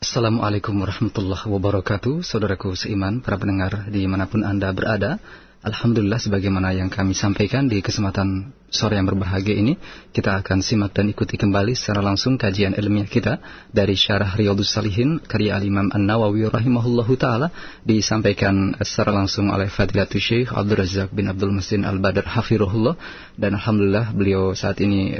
Assalamualaikum warahmatullahi wabarakatuh. Saudaraku seiman, para pendengar dimanapun Anda berada, Alhamdulillah sebagaimana yang kami sampaikan di kesempatan sore yang berbahagia ini, kita akan simak dan ikuti kembali secara langsung kajian ilmiah kita dari Syarah Riyadhus Shalihin karya Al-Imam An-Nawawi rahimahullahu ta'ala, disampaikan secara langsung oleh Fadilatul Syekh Abdul Razak bin Abdul Muhsin Al-Badr hafirullah. Dan Alhamdulillah beliau saat ini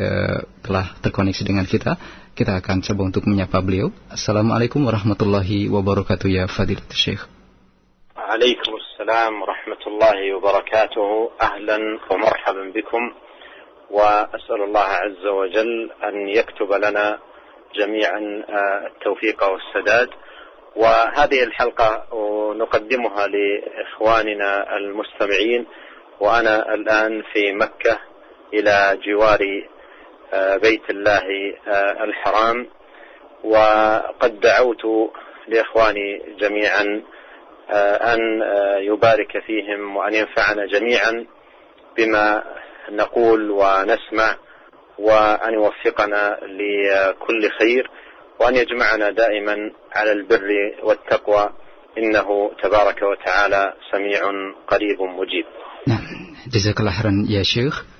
telah terkoneksi dengan kita. Kita akan coba untuk menyapa beliau. Assalamualaikum warahmatullahi wabarakatuh ya Fadilatul Syekh. Waalaikumsalam warahmatullahi wabarakatuh. Ahlan wa marhaban bikum. Wa as'alullah azza wa jal an yaktub lana jami'an التوفيق والسداد. وهذه الحلقة نقدمها لإخواننا المستمعين وأنا الآن في مكة إلى جوار بيت الله الحرام، وقد دعوت لإخواني جميعا أن يبارك فيهم وأن ينفعنا جميعا بما نقول ونسمع، وأن يوفقنا لكل خير، وأن يجمعنا دائما على البر والتقوى، إنه تبارك وتعالى سميع قريب مجيب. Jazakallah khairan ya Syekh.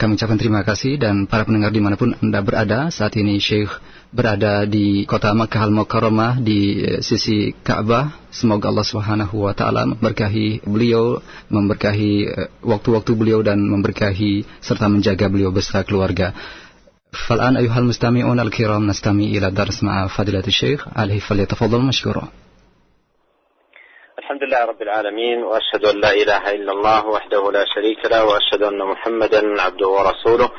Kami ucapkan terima kasih, dan para pendengar dimanapun Anda berada, saat ini Syekh berada di kota Makkah Al-Mukarramah di sisi Ka'bah. Semoga Allah Subhanahu wa taala memberkahi beliau, memberkahi waktu-waktu beliau, dan memberkahi serta menjaga beliau beserta keluarga. Fal'an ayuhal mustami'un al-kiram nastami ila dars ma'a Fadilatul Syekh, alaihi falyatafaddal mashkura. الحمد لله رب العالمين، وأشهد أن لا إله إلا الله وحده لا شريك له، وأشهد أن محمدا عبده ورسوله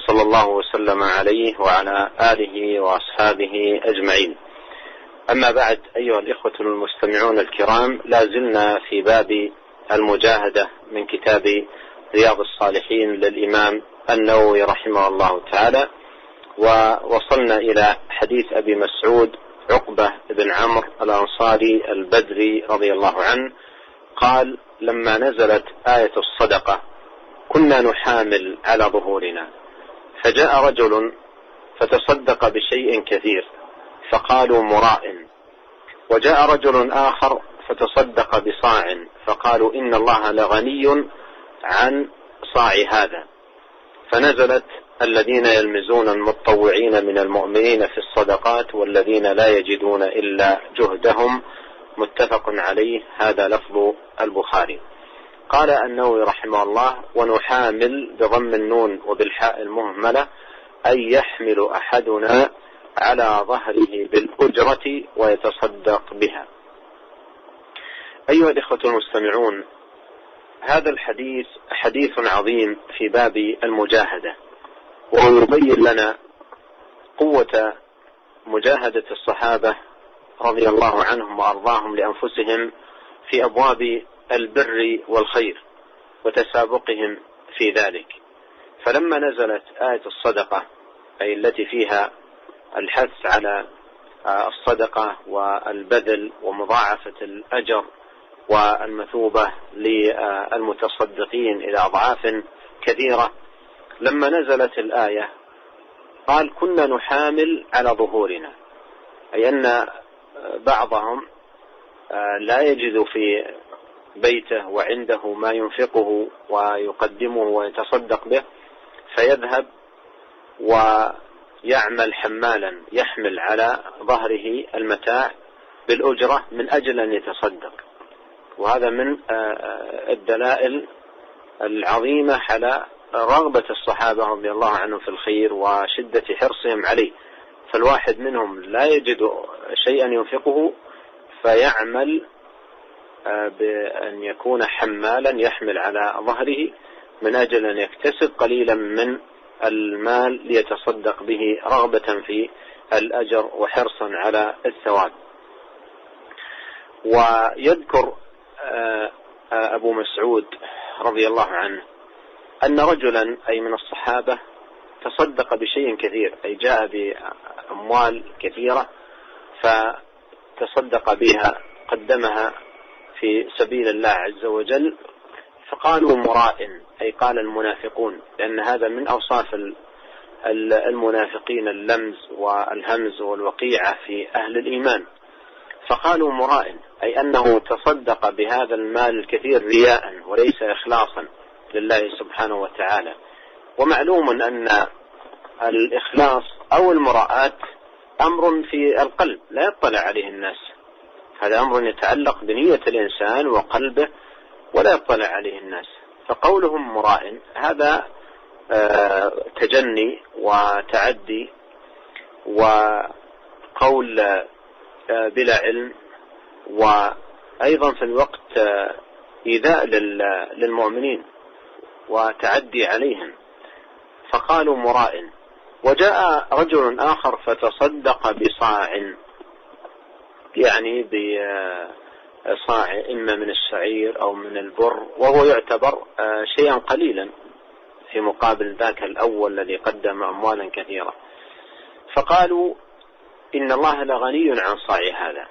صلى الله وسلم عليه وعلى آله وأصحابه أجمعين. أما بعد، أيها الإخوة المستمعون الكرام، لا زلنا في باب المجاهدة من كتاب رياض الصالحين للإمام النووي رحمه الله تعالى، ووصلنا إلى حديث أبي مسعود عقبة بن عمرو الأنصاري البدري رضي الله عنه قال: لما نزلت آية الصدقة كنا نحامل على ظهورنا، فجاء رجل فتصدق بشيء كثير فقالوا مراء، وجاء رجل آخر فتصدق بصاع فقالوا إن الله لغني عن صاع هذا، فنزلت: الذين يلمزون المتطوعين من المؤمنين في الصدقات والذين لا يجدون إلا جهدهم، متفق عليه. هذا لفظ البخاري. قال النووي رحمه الله: ونحامل بضم النون وبالحاء المهملة، أي يحمل أحدنا على ظهره بالأجرة ويتصدق بها. أيها الإخوة المستمعون، هذا الحديث حديث عظيم في باب المجاهدة، ويبين لنا قوة مجاهدة الصحابة رضي الله عنهم وأرضاهم لأنفسهم في أبواب البر والخير وتسابقهم في ذلك. فلما نزلت آية الصدقة، أي التي فيها الحث على الصدقة والبذل ومضاعفة الأجر والمثوبة للمتصدقين إلى أضعاف كثيرة، لما نزلت الآية قال: كنا نحامل على ظهورنا، أي أن بعضهم لا يجد في بيته وعنده ما ينفقه ويقدمه ويتصدق به، فيذهب ويعمل حمالا يحمل على ظهره المتاع بالأجرة من أجل أن يتصدق. وهذا من الدلائل العظيمة على رغبة الصحابة رضي الله عنهم في الخير وشدة حرصهم عليه. فالواحد منهم لا يجد شيئا ينفقه فيعمل بأن يكون حمالا يحمل على ظهره من أجل أن يكتسب قليلا من المال ليتصدق به رغبة في الأجر وحرصا على الثواب. ويذكر أبو مسعود رضي الله عنه أن رجلا أي من الصحابة تصدق بشيء كثير، أي جاء بأموال كثيرة فتصدق بها، قدمها في سبيل الله عز وجل، فقالوا مراء، أي قال المنافقون، لأن هذا من أوصاف المنافقين اللمز والهمز والوقيعة في أهل الإيمان، فقالوا مراء، أي أنه تصدق بهذا المال الكثير رياء وليس إخلاصا لله سبحانه وتعالى. ومعلوم أن الإخلاص أو المراءات أمر في القلب لا يطلع عليه الناس، هذا أمر يتعلق بنية الإنسان وقلبه ولا يطلع عليه الناس. فقولهم مراء هذا تجني وتعدي وقول بلا علم، وأيضا في الوقت إيذاء للمؤمنين وتعدي عليهم، فقالوا مراء. وجاء رجل آخر فتصدق بصاع، يعني بصاع إما من الشعير أو من البر، وهو يعتبر شيئا قليلا في مقابل ذاك الأول الذي قدم أموالا كثيرة. فقالوا إن الله لغني عن صاع هذا،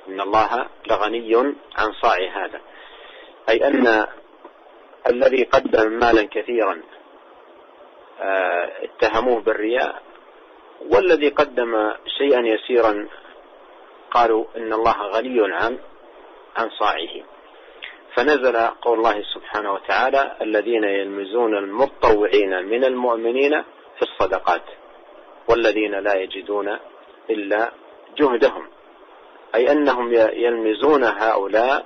إن الله لغني عن صاع هذا، أي أن الذي قدم مالا كثيرا اتهموه بالرياء، والذي قدم شيئا يسيرا قالوا إن الله غني عن صاعه. فنزل قول الله سبحانه وتعالى: الذين يلمزون المتطوعين من المؤمنين في الصدقات والذين لا يجدون إلا جهدهم، أي أنهم يلمزون هؤلاء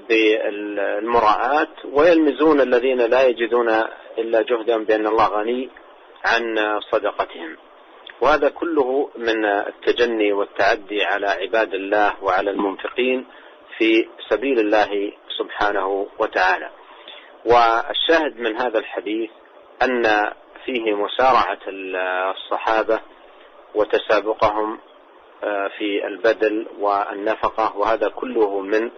بالمراءات ويلمزون الذين لا يجدون إلا جهدهم بأن الله غني عن صدقتهم. وهذا كله من التجني والتعدي على عباد الله وعلى المنفقين في سبيل الله سبحانه وتعالى. والشاهد من هذا الحديث أن فيه مسارعة الصحابة وتسابقهم في البذل والنفقة، وهذا كله من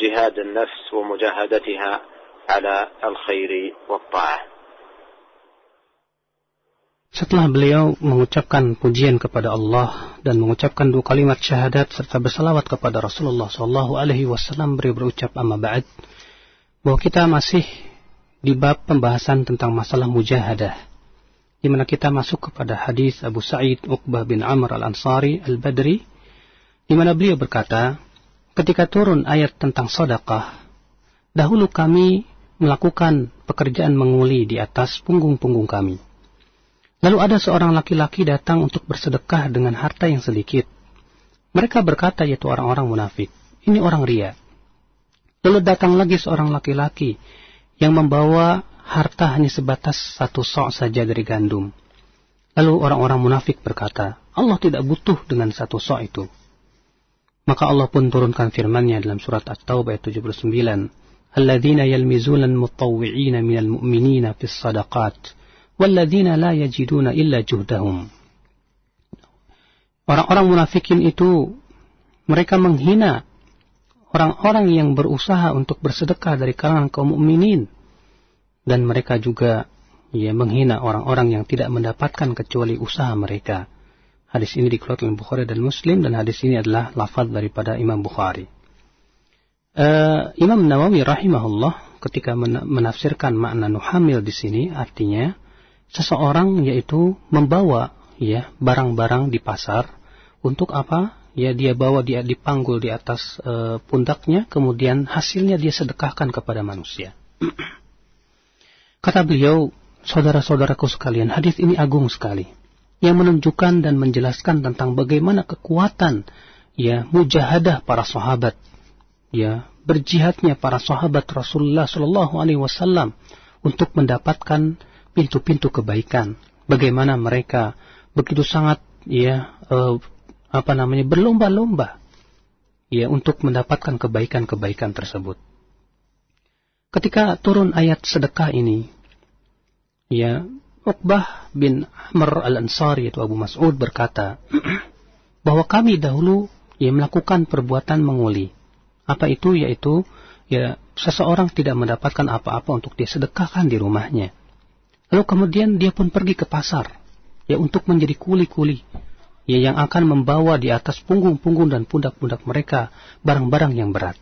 جهاد النفس ومجاهدتها على الخير والطاعة. Setelah beliau mengucapkan pujian kepada Allah dan mengucapkan 2 kalimat syahadat serta bersalawat kepada Rasulullah SAW, beliau berucap amma ba'd, bahwa kita masih di bab pembahasan tentang masalah mujahadah, di mana kita masuk kepada hadis Abu Sa'id Uqbah bin Amr al-Ansari al-Badri, di mana beliau berkata, ketika turun ayat tentang sedekah, dahulu kami melakukan pekerjaan menguli di atas punggung-punggung kami. Lalu ada seorang laki-laki datang untuk bersedekah dengan harta yang sedikit. Mereka berkata, yaitu orang-orang munafik, ini orang riya. Lalu datang lagi seorang laki-laki yang membawa harta hanya sebatas 1 sok saja dari gandum. Lalu orang-orang munafik berkata, Allah tidak butuh dengan 1 sok itu. Maka Allah pun turunkan firman-Nya dalam surat At-Taubah ayat 79, Alladzina yalmizuna al-mutawwi'ina minal mu'minina fis sadaqat walladzina la yajiduna illa juhdahum. Orang-orang munafikin itu mereka menghina orang-orang yang berusaha untuk bersedekah dari kalangan kaum mukminin, dan mereka juga menghina orang-orang yang tidak mendapatkan kecuali usaha mereka. Hadis ini dikeluarkan oleh Bukhari dan Muslim, dan hadis ini adalah lafaz daripada Imam Bukhari. Imam Nawawi rahimahullah ketika menafsirkan makna nuhamil di sini, artinya seseorang yaitu membawa barang-barang di pasar untuk apa? Dia bawa, dia dipanggul di atas pundaknya, kemudian hasilnya dia sedekahkan kepada manusia. Kata beliau, saudara-saudaraku sekalian, hadis ini agung sekali, yang menunjukkan dan menjelaskan tentang bagaimana kekuatan mujahadah para sahabat, berjihadnya para sahabat Rasulullah SAW untuk mendapatkan pintu-pintu kebaikan. Bagaimana mereka begitu sangat berlomba-lomba untuk mendapatkan kebaikan-kebaikan tersebut. Ketika turun ayat sedekah ini, Uqbah bin Amr al-Ansari yaitu Abu Mas'ud berkata bahwa kami dahulu melakukan perbuatan menguli. Apa itu? Yaitu seseorang tidak mendapatkan apa-apa untuk dia sedekahkan di rumahnya. Lalu kemudian dia pun pergi ke pasar untuk menjadi kuli-kuli yang akan membawa di atas punggung-punggung dan pundak-pundak mereka barang-barang yang berat.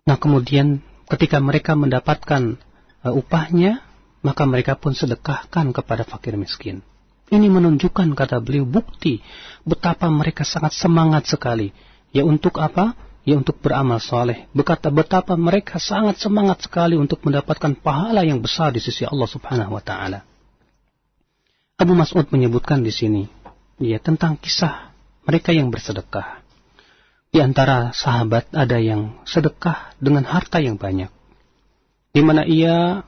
Nah kemudian ketika mereka mendapatkan upahnya, maka mereka pun sedekahkan kepada fakir miskin. Ini menunjukkan, kata beliau, bukti betapa mereka sangat semangat sekali. Ya untuk apa? Ya untuk beramal soleh. Betapa mereka sangat semangat sekali untuk mendapatkan pahala yang besar di sisi Allah Subhanahu wa Ta'ala. Abu Mas'ud menyebutkan di sini, ya, tentang kisah mereka yang bersedekah. Di antara sahabat ada yang sedekah dengan harta yang banyak, di mana ia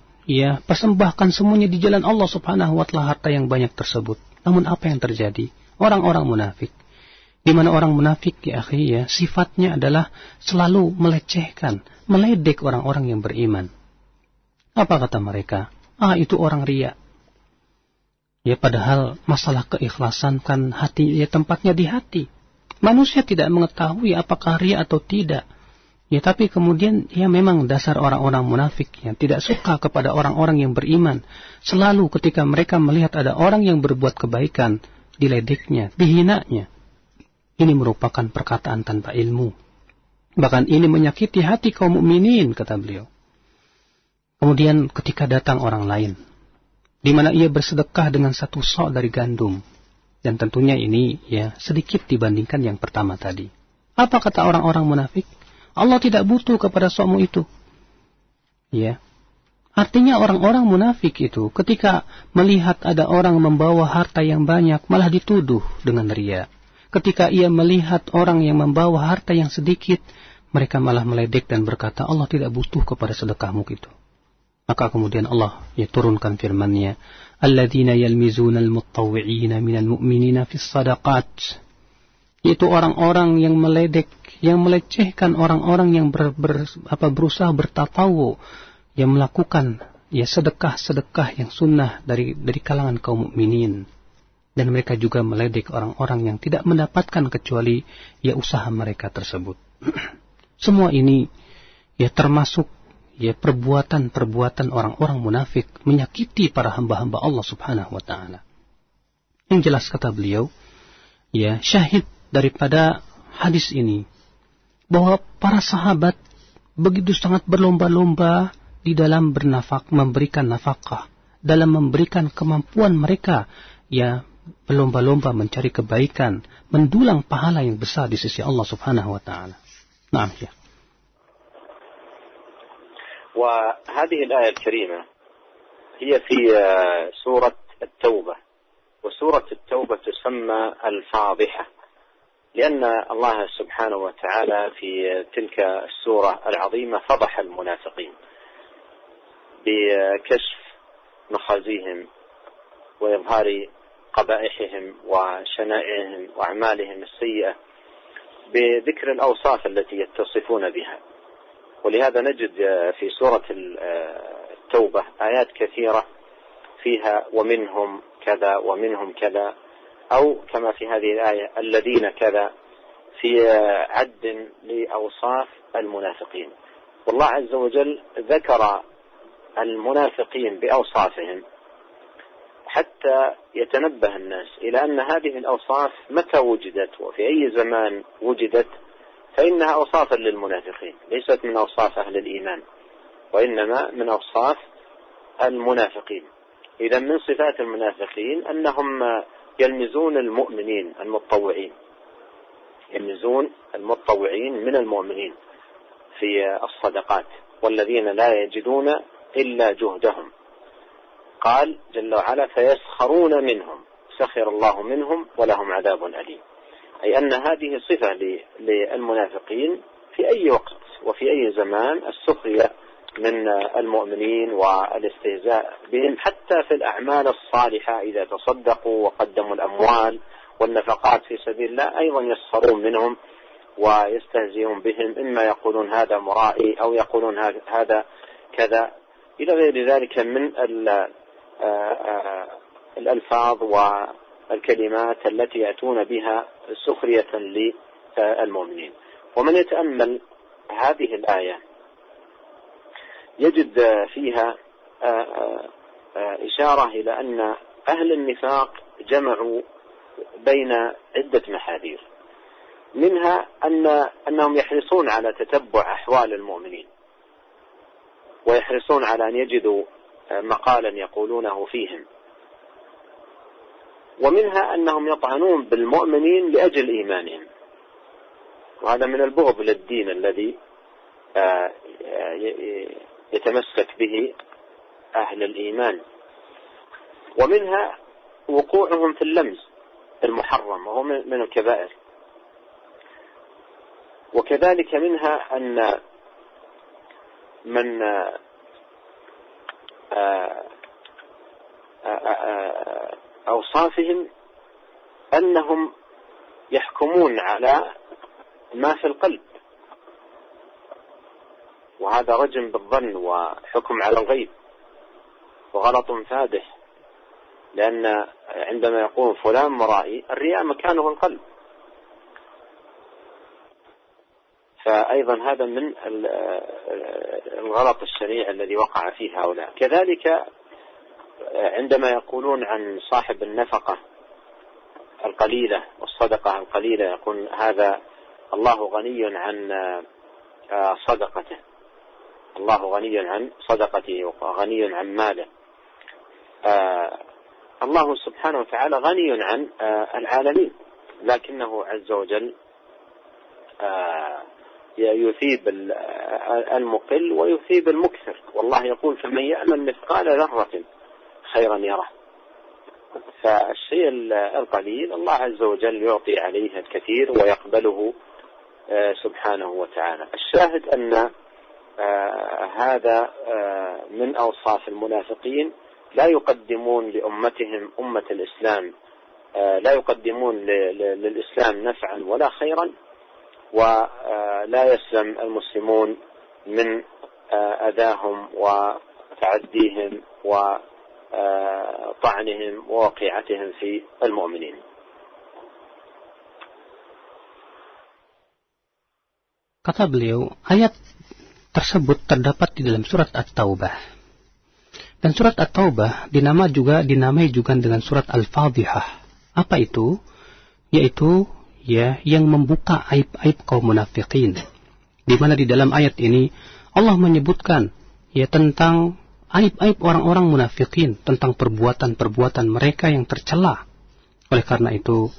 persembahkan semuanya di jalan Allah Subhanahu wa Ta'ala, harta yang banyak tersebut. Namun apa yang terjadi? Orang-orang munafik, di mana orang munafik, ya akhi, ya, sifatnya adalah selalu melecehkan, meledek orang-orang yang beriman. Apa kata mereka? Itu orang riya. Ya, padahal masalah keikhlasan kan hati, ya, tempatnya di hati. Manusia tidak mengetahui apakah riya atau tidak. Ya, tapi kemudian, ya, memang dasar orang-orang munafik yang tidak suka kepada orang-orang yang beriman. Selalu ketika mereka melihat ada orang yang berbuat kebaikan, diledeknya, dihinanya. Ini merupakan perkataan tanpa ilmu. Bahkan ini menyakiti hati kaum mukminin, kata beliau. Kemudian ketika datang orang lain, di mana ia bersedekah dengan 1 sok dari gandum, dan tentunya ini, ya, sedikit dibandingkan yang pertama tadi. Apa kata orang-orang munafik? Allah tidak butuh kepada sokmu itu. Ya. Artinya orang-orang munafik itu ketika melihat ada orang membawa harta yang banyak, malah dituduh dengan riya. Ketika ia melihat orang yang membawa harta yang sedikit, mereka malah meledek dan berkata, Allah tidak butuh kepada sedekahmu itu. Maka kemudian Allah, ya, turunkan firman-Nya, alladzina yalmizuna al-mutawwi'ina minal mu'minina fis sadaqat. Yaitu orang-orang yang meledek, yang melecehkan orang-orang yang berusaha bertatawu, yang melakukan, ya, sedekah-sedekah yang sunnah dari kalangan kaum mukminin. Dan mereka juga meledek orang-orang yang tidak mendapatkan kecuali, ya, usaha mereka tersebut. Semua ini, ya, termasuk, ya, perbuatan-perbuatan orang-orang munafik menyakiti para hamba-hamba Allah Subhanahu wa Ta'ala. Yang jelas kata beliau, ya, syahid daripada hadis ini bahwa para sahabat begitu sangat berlomba-lomba di dalam memberikan nafkah, dalam memberikan kemampuan mereka, ya, berlomba-lomba mencari kebaikan, mendulang pahala yang besar di sisi Allah Subhanahu wa Ta'ala. Naam, ya. وهذه الآية الكريمة هي في سورة التوبة، وسورة التوبة تسمى الفاضحة، لأن الله سبحانه وتعالى في تلك السورة العظيمة فضح المنافقين بكشف مخازيهم وإظهار قبائحهم وشنائعهم وأعمالهم السيئة، بذكر الأوصاف التي يتصفون بها. ولهذا نجد في سورة التوبة آيات كثيرة فيها ومنهم كذا ومنهم كذا، أو كما في هذه الآية الذين كذا، في عد لأوصاف المنافقين. والله عز وجل ذكر المنافقين بأوصافهم حتى يتنبه الناس إلى أن هذه الأوصاف متى وجدت وفي أي زمان وجدت فإنها أوصافا للمنافقين، ليست من أوصاف أهل الإيمان، وإنما من أوصاف المنافقين. إذا من صفات المنافقين أنهم يلمزون المؤمنين المتطوعين، يلمزون المتطوعين من المؤمنين في الصدقات، والذين لا يجدون إلا جهدهم. قال جل وعلا فيسخرون منهم سخر الله منهم ولهم عذاب أليم، أي أن هذه صفة للمنافقين في أي وقت وفي أي زمان، السخرية من المؤمنين والاستهزاء بهم حتى في الأعمال الصالحة. إذا تصدقوا وقدموا الأموال والنفقات في سبيل الله أيضا يسخرون منهم ويستهزئون بهم، إما يقولون هذا مرائي أو يقولون هذا كذا إلى غير ذلك من الألفاظ والكلمات التي يأتون بها سخرية للمؤمنين. ومن يتأمل هذه الآية يجد فيها إشارة إلى أن أهل النفاق جمعوا بين عدة محاذير، منها أنهم يحرصون على تتبع أحوال المؤمنين، ويحرصون على أن يجدوا مقالا يقولونه فيهم. ومنها أنهم يطعنون بالمؤمنين لأجل إيمانهم، وهذا من البغض للدين الذي يتمسك به أهل الإيمان. ومنها وقوعهم في اللمز المحرم وهو من الكبائر. وكذلك منها أن من أوصافهم أنهم يحكمون على ما في القلب، وهذا رجم بالظن وحكم على الغيب وغلط فادح، لأن عندما يقول فلان مرائي الرياء مكانه القلب، فأيضا هذا من الغلط الشنيع الذي وقع فيه هؤلاء. كذلك عندما يقولون عن صاحب النفقة القليلة والصدقة القليلة يقول هذا الله غني عن صدقته، الله غني عن صدقته وغني عن ماله. الله سبحانه وتعالى غني عن العالمين، لكنه عز وجل يثيب المقل ويثيب المكثر، والله يقول فمن يأمن مثقال ذرة خيرا يره. فالشيء القليل الله عز وجل يعطي عليه الكثير ويقبله سبحانه وتعالى. الشاهد أن هذا من أوصاف المنافقين، لا يقدمون لأمتهم أمة الإسلام، لا يقدمون للإسلام نفعا ولا خيرا، ولا يسلم المسلمون من أذاهم وتعديهم وطعنهم ووقيعتهم في المؤمنين. Kata beliau, ayat tersebut terdapat di dalam surat At-Taubah. Dan surat At-Taubah dinamai juga dengan surat Al-Fadhihah. Apa itu? Yaitu yang membuka aib-aib kaum munafikin. Di mana di dalam ayat ini Allah menyebutkan tentang aib-aib orang-orang munafikin, tentang perbuatan-perbuatan mereka yang tercela. Oleh karena itu,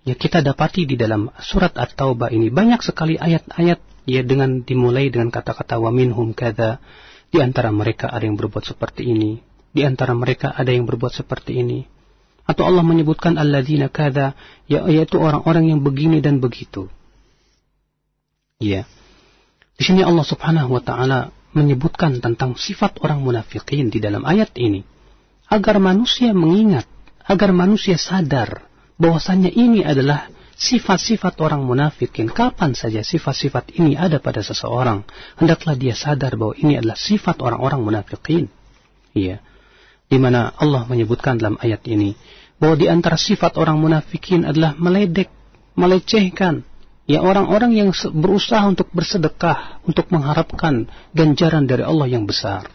kita dapati di dalam surat At-Taubah ini banyak sekali ayat-ayat dengan dimulai dengan kata-kata wa minhum kadza, di antara mereka ada yang berbuat seperti ini, di antara mereka ada yang berbuat seperti ini. Atau Allah menyebutkan alladzina kadza, yaitu orang-orang yang begini dan begitu. Di sini Allah Subhanahu wa taala menyebutkan tentang sifat orang munafikin di dalam ayat ini agar manusia mengingat, agar manusia sadar bahwasanya ini adalah sifat-sifat orang munafikin. Kapan saja sifat-sifat ini ada pada seseorang, hendaklah dia sadar bahwa ini adalah sifat orang-orang munafikin. Di mana Allah menyebutkan dalam ayat ini bahwa di antara sifat orang munafikin adalah meledek, melecehkan orang-orang yang berusaha untuk bersedekah, untuk mengharapkan ganjaran dari Allah yang besar.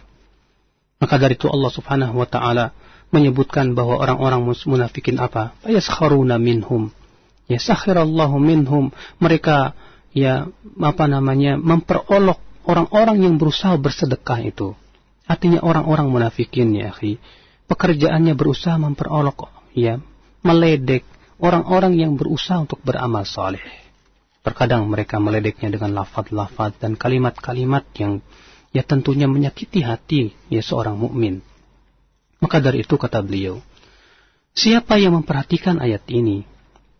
Maka dari itu Allah Subhanahu wa taala menyebutkan bahwa orang-orang munafikin apa? Yaskharuna minhum. Sakhirallahu minhum. Mereka memperolok orang-orang yang berusaha bersedekah itu. Artinya orang-orang munafikin pekerjaannya berusaha memperolok, meledek orang-orang yang berusaha untuk beramal saleh. Terkadang mereka meledeknya dengan lafaz-lafaz dan kalimat-kalimat yang tentunya menyakiti hati seorang mukmin. Maka dari itu kata beliau, siapa yang memperhatikan ayat ini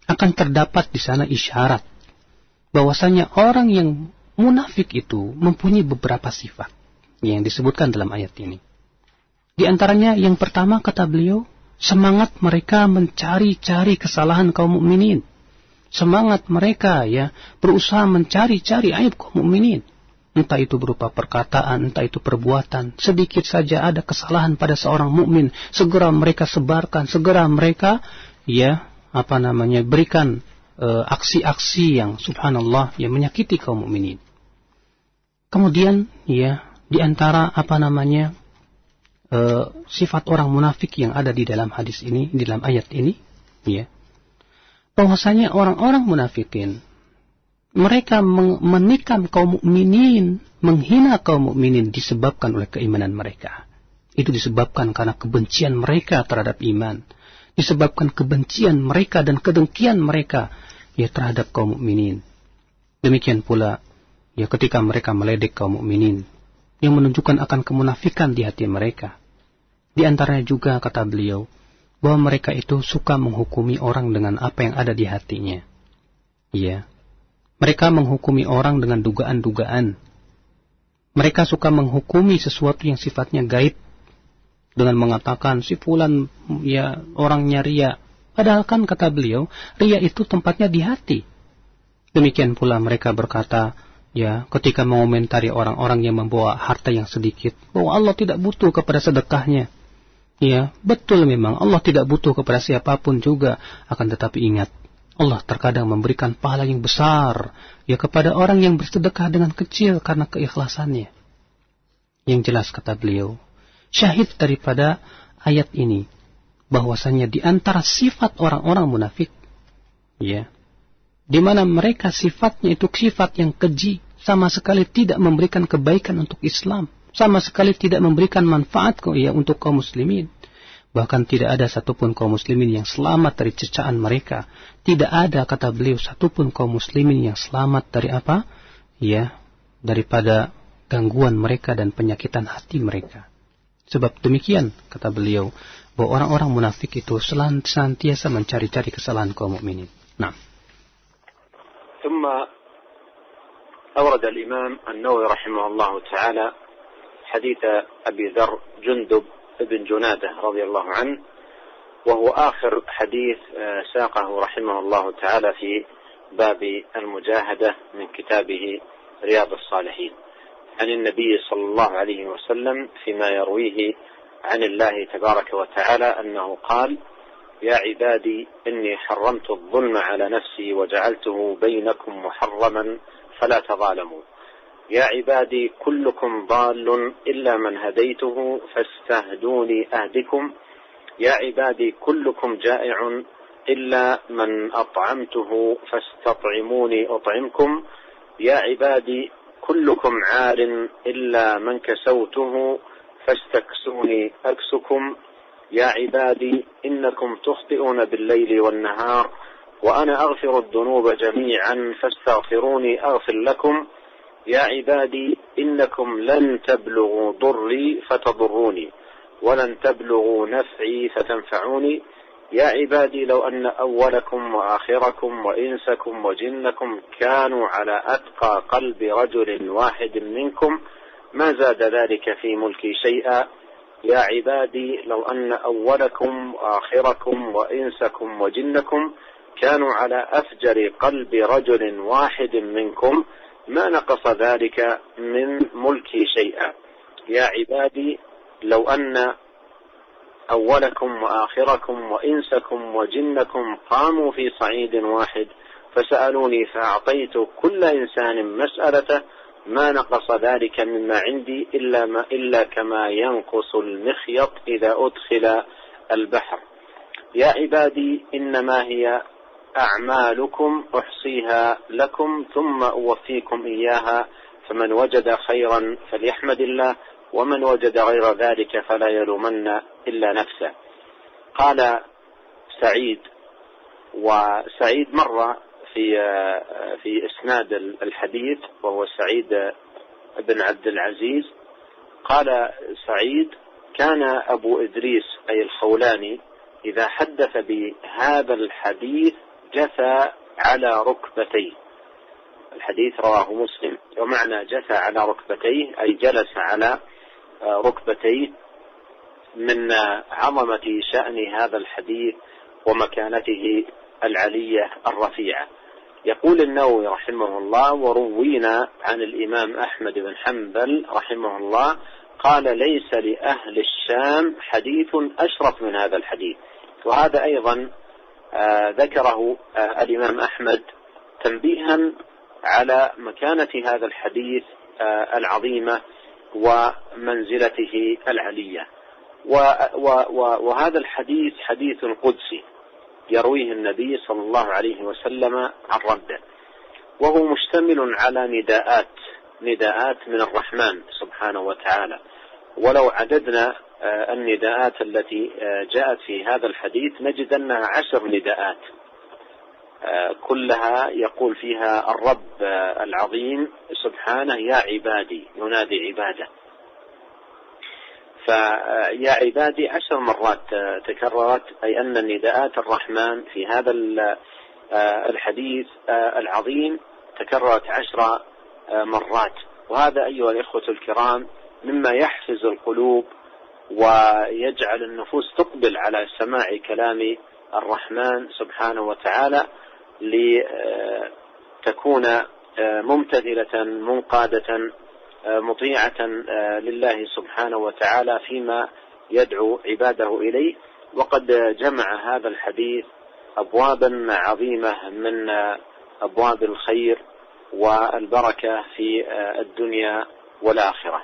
akan terdapat di sana isyarat bahwasanya orang yang munafik itu mempunyai beberapa sifat yang disebutkan dalam ayat ini. Di antaranya yang pertama kata beliau, semangat mereka mencari-cari kesalahan kaum mukminin. Semangat mereka berusaha mencari-cari aib kaum mukminin. Entah itu berupa perkataan, entah itu perbuatan. Sedikit saja ada kesalahan pada seorang mukmin, segera mereka sebarkan, segera mereka berikan aksi-aksi yang subhanallah yang menyakiti kaum mukminin. Kemudian di antara sifat orang munafik yang ada di dalam hadis ini, di dalam ayat ini, bahwasanya orang-orang munafikin mereka menikam kaum mukminin, menghina kaum mukminin disebabkan oleh keimanan mereka. itu disebabkan karena kebencian mereka terhadap iman, disebabkan kebencian mereka dan kedengkian mereka ya terhadap kaum mukminin. Demikian pula ya ketika mereka meledek kaum mukminin, yang menunjukkan akan kemunafikan di hati mereka. Di antaranya juga kata beliau bahwa mereka itu suka menghukumi orang dengan apa yang ada di hatinya. Ya, mereka menghukumi orang dengan dugaan-dugaan. Mereka suka menghukumi sesuatu yang sifatnya gaib dengan mengatakan si fulan ya orangnya ria. Padahal kan kata beliau, ria itu tempatnya di hati. Demikian pula mereka berkata, ya ketika mengomentari orang-orang yang membawa harta yang sedikit, bahwa Allah tidak butuh kepada sedekahnya. Ya, betul memang Allah tidak butuh kepada siapapun juga, akan tetapi ingat, Allah terkadang memberikan pahala yang besar ya kepada orang yang bersedekah dengan kecil karena keikhlasannya. Yang jelas kata beliau, syahid daripada ayat ini bahwasanya di antara sifat orang-orang munafik ya, di mana mereka sifatnya itu sifat yang keji, sama sekali tidak memberikan kebaikan untuk Islam, sama sekali tidak memberikan manfaat ya untuk kaum muslimin. Bahkan tidak ada satupun kaum muslimin yang selamat dari cercaan mereka. Tidak ada kata beliau satupun kaum muslimin yang selamat dari apa? Ya, daripada gangguan mereka dan penyakitan hati mereka. Sebab demikian kata beliau bahwa orang-orang munafik itu senantiasa mencari-cari kesalahan kaum mukminin. Nah. ثم أورد الإمام النووي رحمه الله تعالى حديث أبي ذر جندب ابن جنادة رضي الله عنه، وهو آخر حديث ساقه رحمه الله تعالى في باب المجاهدة من كتابه رياض الصالحين عن النبي صلى الله عليه وسلم فيما يرويه عن الله تبارك وتعالى أنه قال: يا عبادي إني حرمت الظلم على نفسي وجعلته بينكم محرما فلا تظالموا. يا عبادي كلكم ضال إلا من هديته فاستهدوني أهدكم. يا عبادي كلكم جائع إلا من أطعمته فاستطعموني أطعمكم. يا عبادي كلكم عار إلا من كسوته فاستكسوني أكسكم. يا عبادي إنكم تخطئون بالليل والنهار وأنا أغفر الذنوب جميعا فاستغفروني أغفر لكم. يا عبادي إنكم لن تبلغوا ضري فتضروني ولن تبلغوا نفعي فتنفعوني. يا عبادي لو أن أولكم وآخركم وإنسكم وجنكم كانوا على أتقى قلب رجل واحد منكم ما زاد ذلك في ملكي شيئا. يا عبادي لو أن أولكم وآخركم وإنسكم وجنكم كانوا على أفجر قلب رجل واحد منكم ما نقص ذلك من ملكي شيئا. يا عبادي لو أن أولكم وآخركم وإنسكم وجنكم قاموا في صعيد واحد فسألوني فأعطيت كل إنسان مسألته ما نقص ذلك مما عندي إلا كما ينقص المخيط إذا أدخل البحر. يا عبادي إنما هي أعمالكم أحصيها لكم ثم أوفيكم إياها فمن وجد خيرا فليحمد الله ومن وجد غير ذلك فلا يلومن إلا نفسه. قال سعيد، وسعيد مرة في إسناد الحديث وهو سعيد بن عبد العزيز. قال سعيد: كان أبو إدريس أي الخولاني إذا حدث بهذا الحديث جثى على ركبتيه. الحديث رواه مسلم، ومعنى جثى على ركبتيه أي جلس على ركبتيه من عظمة شأن هذا الحديث ومكانته العلية الرفيعة. يقول النووي رحمه الله: وروينا عن الإمام أحمد بن حنبل رحمه الله قال: ليس لأهل الشام حديث أشرف من هذا الحديث. وهذا أيضا ذكره الإمام أحمد تنبيها على مكانة هذا الحديث العظيمة ومنزلته العلية. وهذا الحديث حديث قدسي يرويه النبي صلى الله عليه وسلم عن ربه، وهو مشتمل على نداءات من الرحمن سبحانه وتعالى. ولو عددنا النداءات التي جاءت في هذا الحديث نجد أنها 10 نداءات كلها يقول فيها الرب العظيم سبحانه يا عبادي، ينادي عباده. فيا عبادي 10 مرات تكررت، أي أن نداءات الرحمن في هذا الحديث العظيم تكررت 10 مرات. وهذا أيها الإخوة الكرام مما يحفز القلوب ويجعل النفوس تقبل على سماع كلام الرحمن سبحانه وتعالى لتكون ممتثلة منقادة مطيعة لله سبحانه وتعالى فيما يدعو عباده إليه. وقد جمع هذا الحديث أبوابا عظيمة من أبواب الخير والبركة في الدنيا والآخرة.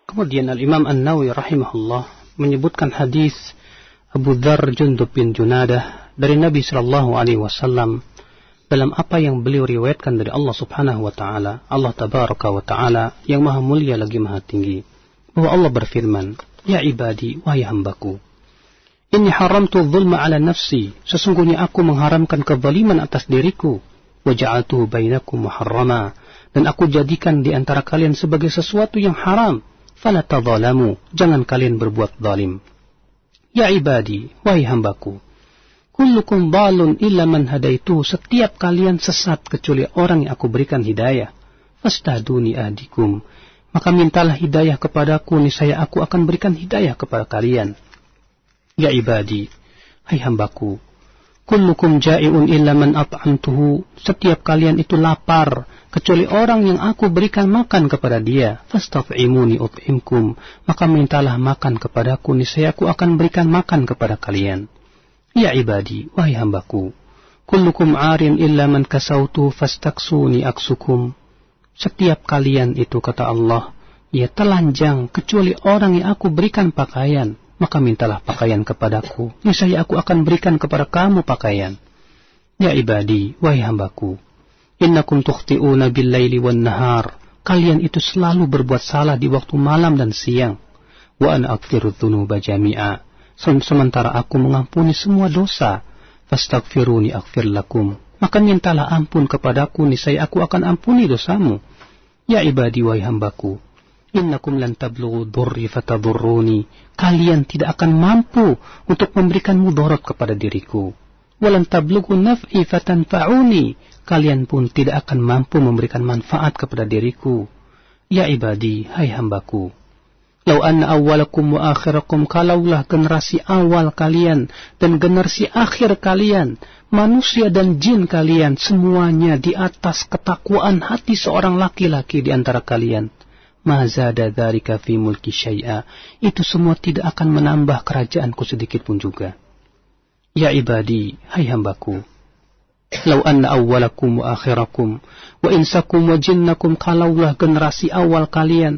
Kemudian Al-Imam An-Nawawi rahimahullah menyebutkan hadis Abu Dzar Jundub bin Junadah dari Nabi sallallahu alaihi wasallam dalam apa yang beliau riwayatkan dari Allah Subhanahu wa taala, Allah tabaraka wa taala yang maha mulia lagi maha tinggi, bahwa Allah berfirman, "Ya ibadi, wahai hambaku, inni haramtu dzulma 'ala nafsi, sesungguhnya aku mengharamkan kezaliman atas diriku, wa ja'altuhu bainakum muharrama, dan aku jadikan di antara kalian sebagai sesuatu yang haram. Fala tadzalamu, jangan kalian berbuat zalim. Ya ibadi, wahai hambaku, kullukum dhalun illa man hadaitu, setiap kalian sesat kecuali orang yang aku berikan hidayah. Fastahduni ahdikum, maka mintalah hidayah kepadaku, niscaya aku akan berikan hidayah kepada kalian. Ya ibadi, hai hambaku, kullukum ja'iun illa man at'amtuhu, setiap kalian itu lapar kecuali orang yang aku berikan makan kepada dia. Fastaf'imuni ut'imkum, maka mintalah makan kepadaku, niscaya aku akan berikan makan kepada kalian. Ya ibadi, wahai hambaku, kullukum 'arin illa man kasautu fastaksuni aksukum, setiap kalian itu, kata Allah, ia telanjang kecuali orang yang aku berikan pakaian, maka mintalah pakaian kepadaku, niscaya aku akan berikan kepada kamu pakaian. Ya ibadi, wahai hambaku, innakum tukhti'una bil-laili wan-nahar, kalian itu selalu berbuat salah di waktu malam dan siang. Wa ana aghfiru dzunuba jami'a, sementara aku mengampuni semua dosa. Fastaghfiruni aghfir lakum, maka mintalah ampun kepadaku, niscaya aku akan ampuni dosamu. Ya ibadi, wahai hambaku, innakum lan tablughu dhurri fatadurruni, kalian tidak akan mampu untuk memberikan mudarat kepada diriku. Walan tablughu naf'i fatanfa'uni, kalian pun tidak akan mampu memberikan manfaat kepada diriku. Ya ibadi, hai hambaku, lau anna awwalakum wa akhirakum, kalaulah generasi awal kalian dan generasi akhir kalian, manusia dan jin kalian, semuanya di atas ketakwaan hati seorang laki-laki di antara kalian, ma zada dzalika fi mulki syai'a, itu semua tidak akan menambah kerajaanku sedikit pun juga. Ya ibadi, hai hambaku, lau anna awwalakum wa akhirakum wa insakum wa jinnakum, kalaulah generasi awal kalian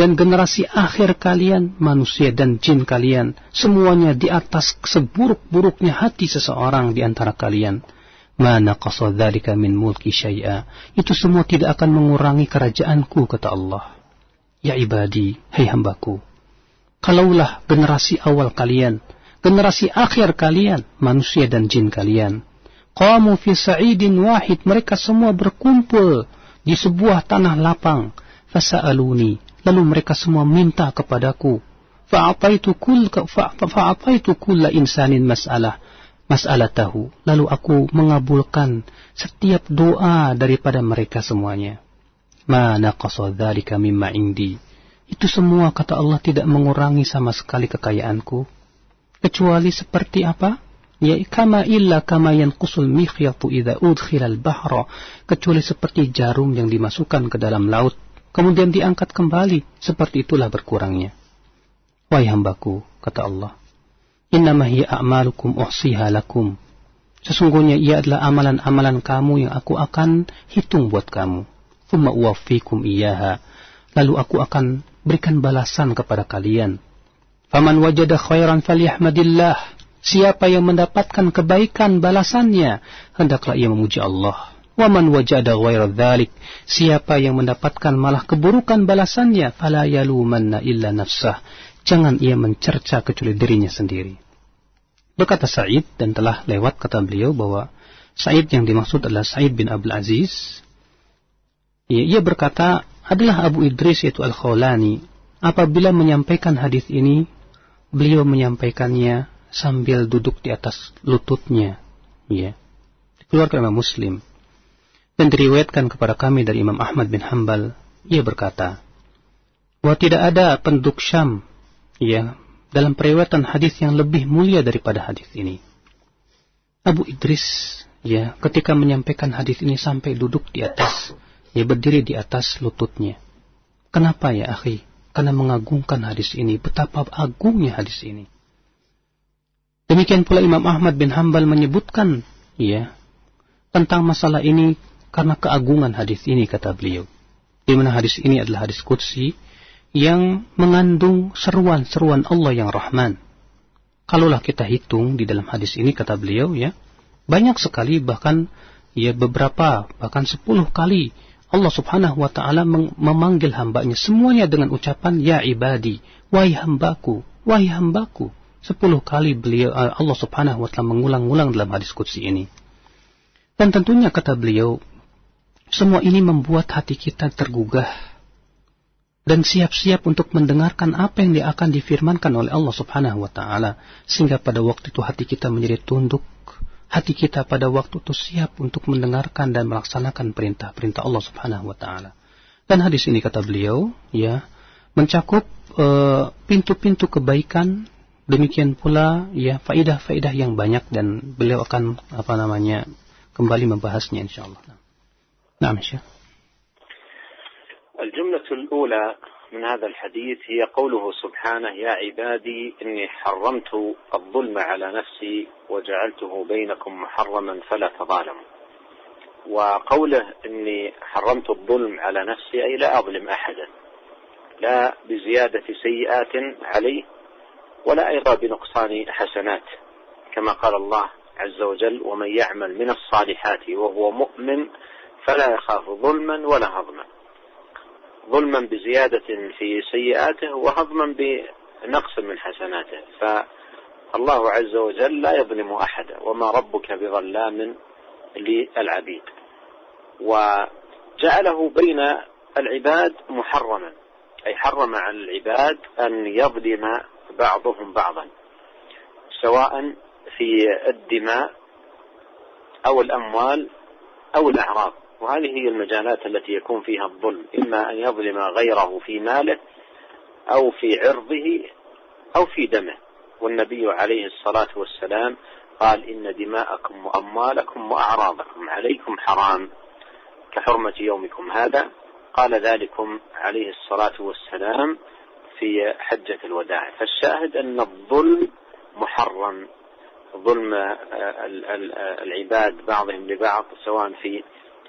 dan generasi akhir kalian, manusia dan jin kalian, semuanya di atas seburuk-buruknya hati seseorang di antara kalian, ma naqasa dzalika min mulki syai'a, itu semua tidak akan mengurangi kerajaanku, kata Allah. Ya ibadi, hai hambaku, kalaulah generasi awal kalian, generasi akhir kalian, manusia dan jin kalian, qamu fi sa'idin wahid, mereka semua berkumpul di sebuah tanah lapang, fasa'aluni, lalu mereka semua minta kepadaku, fa'ataitu kulla insanin mas'alatahu, lalu aku mengabulkan setiap doa daripada mereka semuanya. Ma naqasa dzalika mimma indi, itu semua, kata Allah, tidak mengurangi sama sekali kekayaanku, kecuali seperti apa? Ya kama yanqusul mikhyatu idza udkhila al-bahra, kecuali seperti jarum yang dimasukkan ke dalam laut kemudian diangkat kembali, seperti itulah berkurangnya. Wahai hambaku, kata Allah, innama hiya a'malukum uhsiha lakum, sesungguhnya ia adalah amalan-amalan kamu yang aku akan hitung buat kamu. Thumma uwaffikum iyyaha, lalu aku akan berikan balasan kepada kalian. Faman wajada khairan falyahmadillah, siapa yang mendapatkan kebaikan balasannya, hendaklah ia memuji Allah. Wa man wajada ghaira dzalik, siapa yang mendapatkan malah keburukan balasannya, fala yalumanna illa nafsah, jangan ia mencerca kecuali dirinya sendiri. Berkata Sa'id, dan telah lewat kata beliau bahwa Sa'id yang dimaksud adalah Sa'id bin Abdul Aziz. Ia berkata, adalah Abu Idris yaitu Al-Khawlani. Apabila menyampaikan hadis ini, beliau menyampaikannya sambil duduk di atas lututnya. Dikeluarkan oleh Muslim. Dan diriwayatkan kepada kami dari Imam Ahmad bin Hanbal, ia berkata, bahwa tidak ada penduduk Syam, dalam periwayatan hadis yang lebih mulia daripada hadis ini. Abu Idris, ketika menyampaikan hadis ini sampai duduk di atas, berdiri di atas lututnya. Kenapa ya akhi? Karena mengagungkan hadis ini, betapa agungnya hadis ini. Demikian pula Imam Ahmad bin Hanbal menyebutkan, tentang masalah ini karena keagungan hadis ini, kata beliau. Di mana hadis ini adalah hadis qudsi yang mengandung seruan-seruan Allah yang Rahman. Kalaulah kita hitung di dalam hadis ini, kata beliau, banyak sekali, bahkan beberapa, bahkan 10 kali Allah subhanahu wa ta'ala memanggil hambanya, semuanya dengan ucapan ya ibadi, wahai hambaku, wahai hambaku. 10 kali Allah subhanahu wa ta'ala mengulang-ulang dalam hadis qudsi ini. Dan tentunya, kata beliau, semua ini membuat hati kita tergugah dan siap-siap untuk mendengarkan apa yang akan difirmankan oleh Allah subhanahu wa ta'ala, sehingga pada waktu itu hati kita menjadi tunduk. Hati kita pada waktu itu siap untuk mendengarkan dan melaksanakan perintah-perintah Allah subhanahu wa ta'ala. Dan hadis ini, kata beliau, mencakup pintu-pintu kebaikan, demikian pula faidah-faidah yang banyak, dan beliau akan kembali membahasnya insyaallah. Naam, Syekh. الجملة الأولى من هذا الحديث هي قوله سبحانه يا عبادي إني حرمت الظلم على نفسي وجعلته بينكم محرما فلا تظالموا. وقوله إني حرمت الظلم على نفسي أي لا أظلم أحدا، لا بزيادة سيئات عليه ولا أيضا بنقصان حسنات، كما قال الله عز وجل ومن يعمل من الصالحات وهو مؤمن فلا يخاف ظلما ولا هضما. ظلما بزيادة في سيئاته وهضما بنقص من حسناته، فالله عز وجل لا يظلم أحدا وما ربك بظلام للعبيد، وجعله بين العباد محرما، أي حرم على العباد أن يظلم بعضهم بعضا سواء في الدماء أو الأموال أو الأعراض. وهذه هي المجالات التي يكون فيها الظلم، إما أن يظلم غيره في ماله أو في عرضه أو في دمه. والنبي عليه الصلاة والسلام قال إن دماءكم وأموالكم وأعراضكم عليكم حرام كحرمة يومكم هذا. قال ذلكم عليه الصلاة والسلام في حجة الوداع. فالشاهد أن الظلم محرم، ظلم العباد بعضهم لبعض سواء في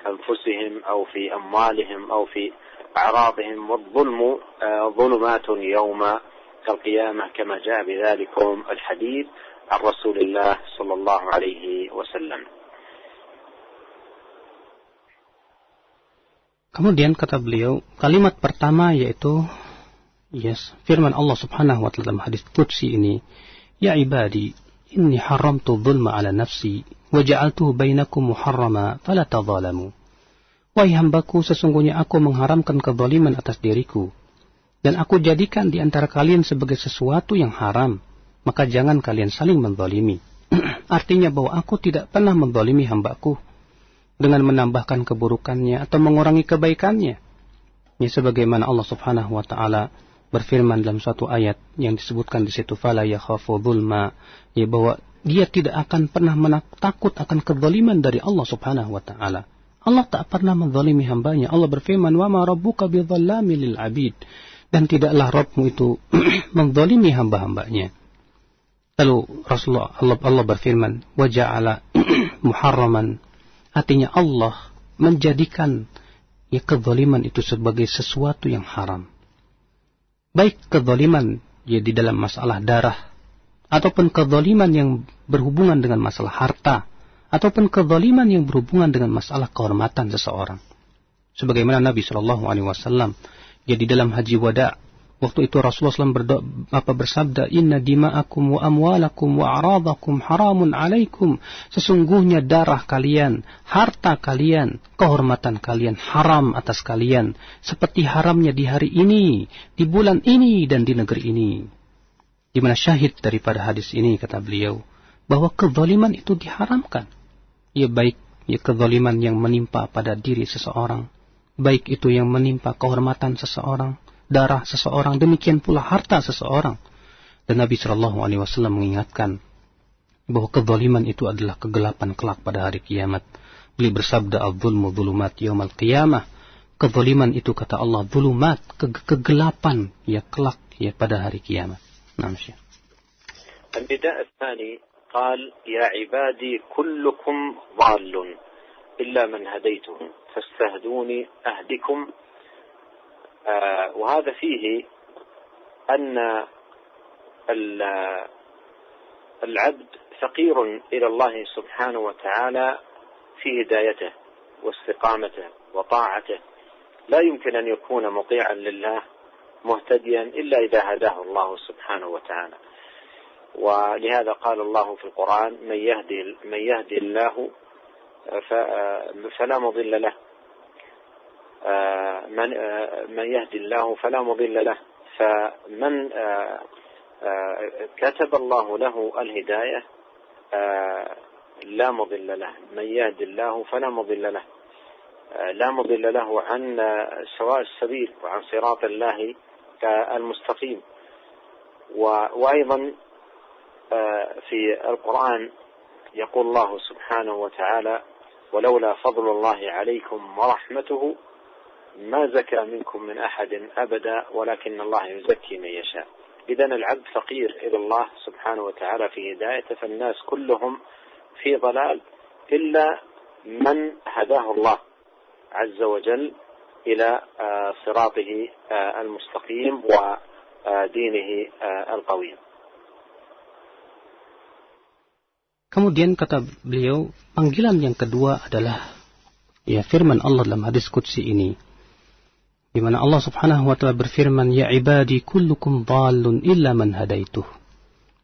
أنفسهم أو في أموالهم أو في أعراضهم، والظلم ظلمات يوم القيامة كما جاء بذلكم الحديث عن رسول الله صلى الله عليه وسلم. Kemudian kata beliau, kalimat pertama yaitu firman Allah subhanahu wa ta'ala dalam hadis qudsi ini, ya ibadi inni haramtu dhulma ala nafsi wa ja'altuhu bainakum muharrama fala tadhalamu. Wahai hambaku, sesungguhnya aku mengharamkan kezaliman atas diriku dan aku jadikan di antara kalian sebagai sesuatu yang haram, maka jangan kalian saling menzalimi. Artinya bahwa aku tidak pernah menzalimi hambaku dengan menambahkan keburukannya atau mengurangi kebaikannya. Ya, sebagaimana Allah subhanahu wa ta'ala berfirman dalam suatu ayat yang disebutkan di situ, fala yakhafu dzulma, ya, bahwa dia tidak akan pernah takut akan kezaliman dari Allah subhanahu wa ta'ala. Allah tak pernah menzalimi hambanya. Allah berfirman, wa ma rabbuka bidzallami lil abid, dan tidaklah Rabbmu itu menzalimi hamba-hambanya. Lalu Rasulullah Allah berfirman, wa ja'ala muharraman, artinya Allah menjadikan kezaliman itu sebagai sesuatu yang haram. Baik kezaliman di dalam masalah darah, ataupun kezaliman yang berhubungan dengan masalah harta, ataupun kezaliman yang berhubungan dengan masalah kehormatan seseorang. Sebagaimana Nabi SAW, ya di dalam haji wada, waktu itu Rasulullah SAW bersabda, Inna dima'akum wa amwalakum wa a'radakum haramun alaikum. Sesungguhnya darah kalian, harta kalian, kehormatan kalian haram atas kalian. Seperti haramnya di hari ini, di bulan ini, dan di negeri ini. Di mana syahid daripada hadis ini, kata beliau, bahwa kezaliman itu diharamkan. Ya baik, ya kezaliman yang menimpa pada diri seseorang, baik itu yang menimpa kehormatan seseorang, darah seseorang, demikian pula harta seseorang. Dan Nabi SAW mengingatkan bahwa kezaliman itu adalah kegelapan kelak pada hari kiamat. Beliau bersabda, "Adz-dzulmu dzulumat yaumal qiyamah." Kezaliman itu, kata Allah, dzulumat, kegelapan ya kelak ya pada hari kiamat. Nah, Syekh. النداء الثاني قال يا عبادي كلكم ضال إلا من هديته فاستهدوني أهدكم. وهذا فيه أن العبد فقير إلى الله سبحانه وتعالى في هدايته واستقامته وطاعته. لا يمكن أن يكون مطيعا لله مهتديا إلا إذا هداه الله سبحانه وتعالى. ولهذا قال الله في القرآن من يهدي الله فلا مضل له، من يهدي الله فلا مضل له. فمن كتب الله له الهداية لا مضل له، من يهدي الله فلا مضل له، لا مضل له عن سواء السبيل وعن صراط الله المستقيم. وأيضا في القرآن يقول الله سبحانه وتعالى ولولا فضل الله عليكم ورحمته ما زكى منكم من أحد أبدا ولكن الله يزكي من يشاء. إذن العبد فقير إلى الله سبحانه وتعالى في هدايته، فالناس كلهم في ضلال إلا من هداه الله عز وجل إلى صراطه المستقيم ودينه القويم. Kemudian kata beliau, panggilan yang kedua adalah ya firman Allah dalam hadis qudsi ini, di mana Allah Subhanahu wa taala berfirman, ya ibadi kullukum dhalun illa man hadaituh.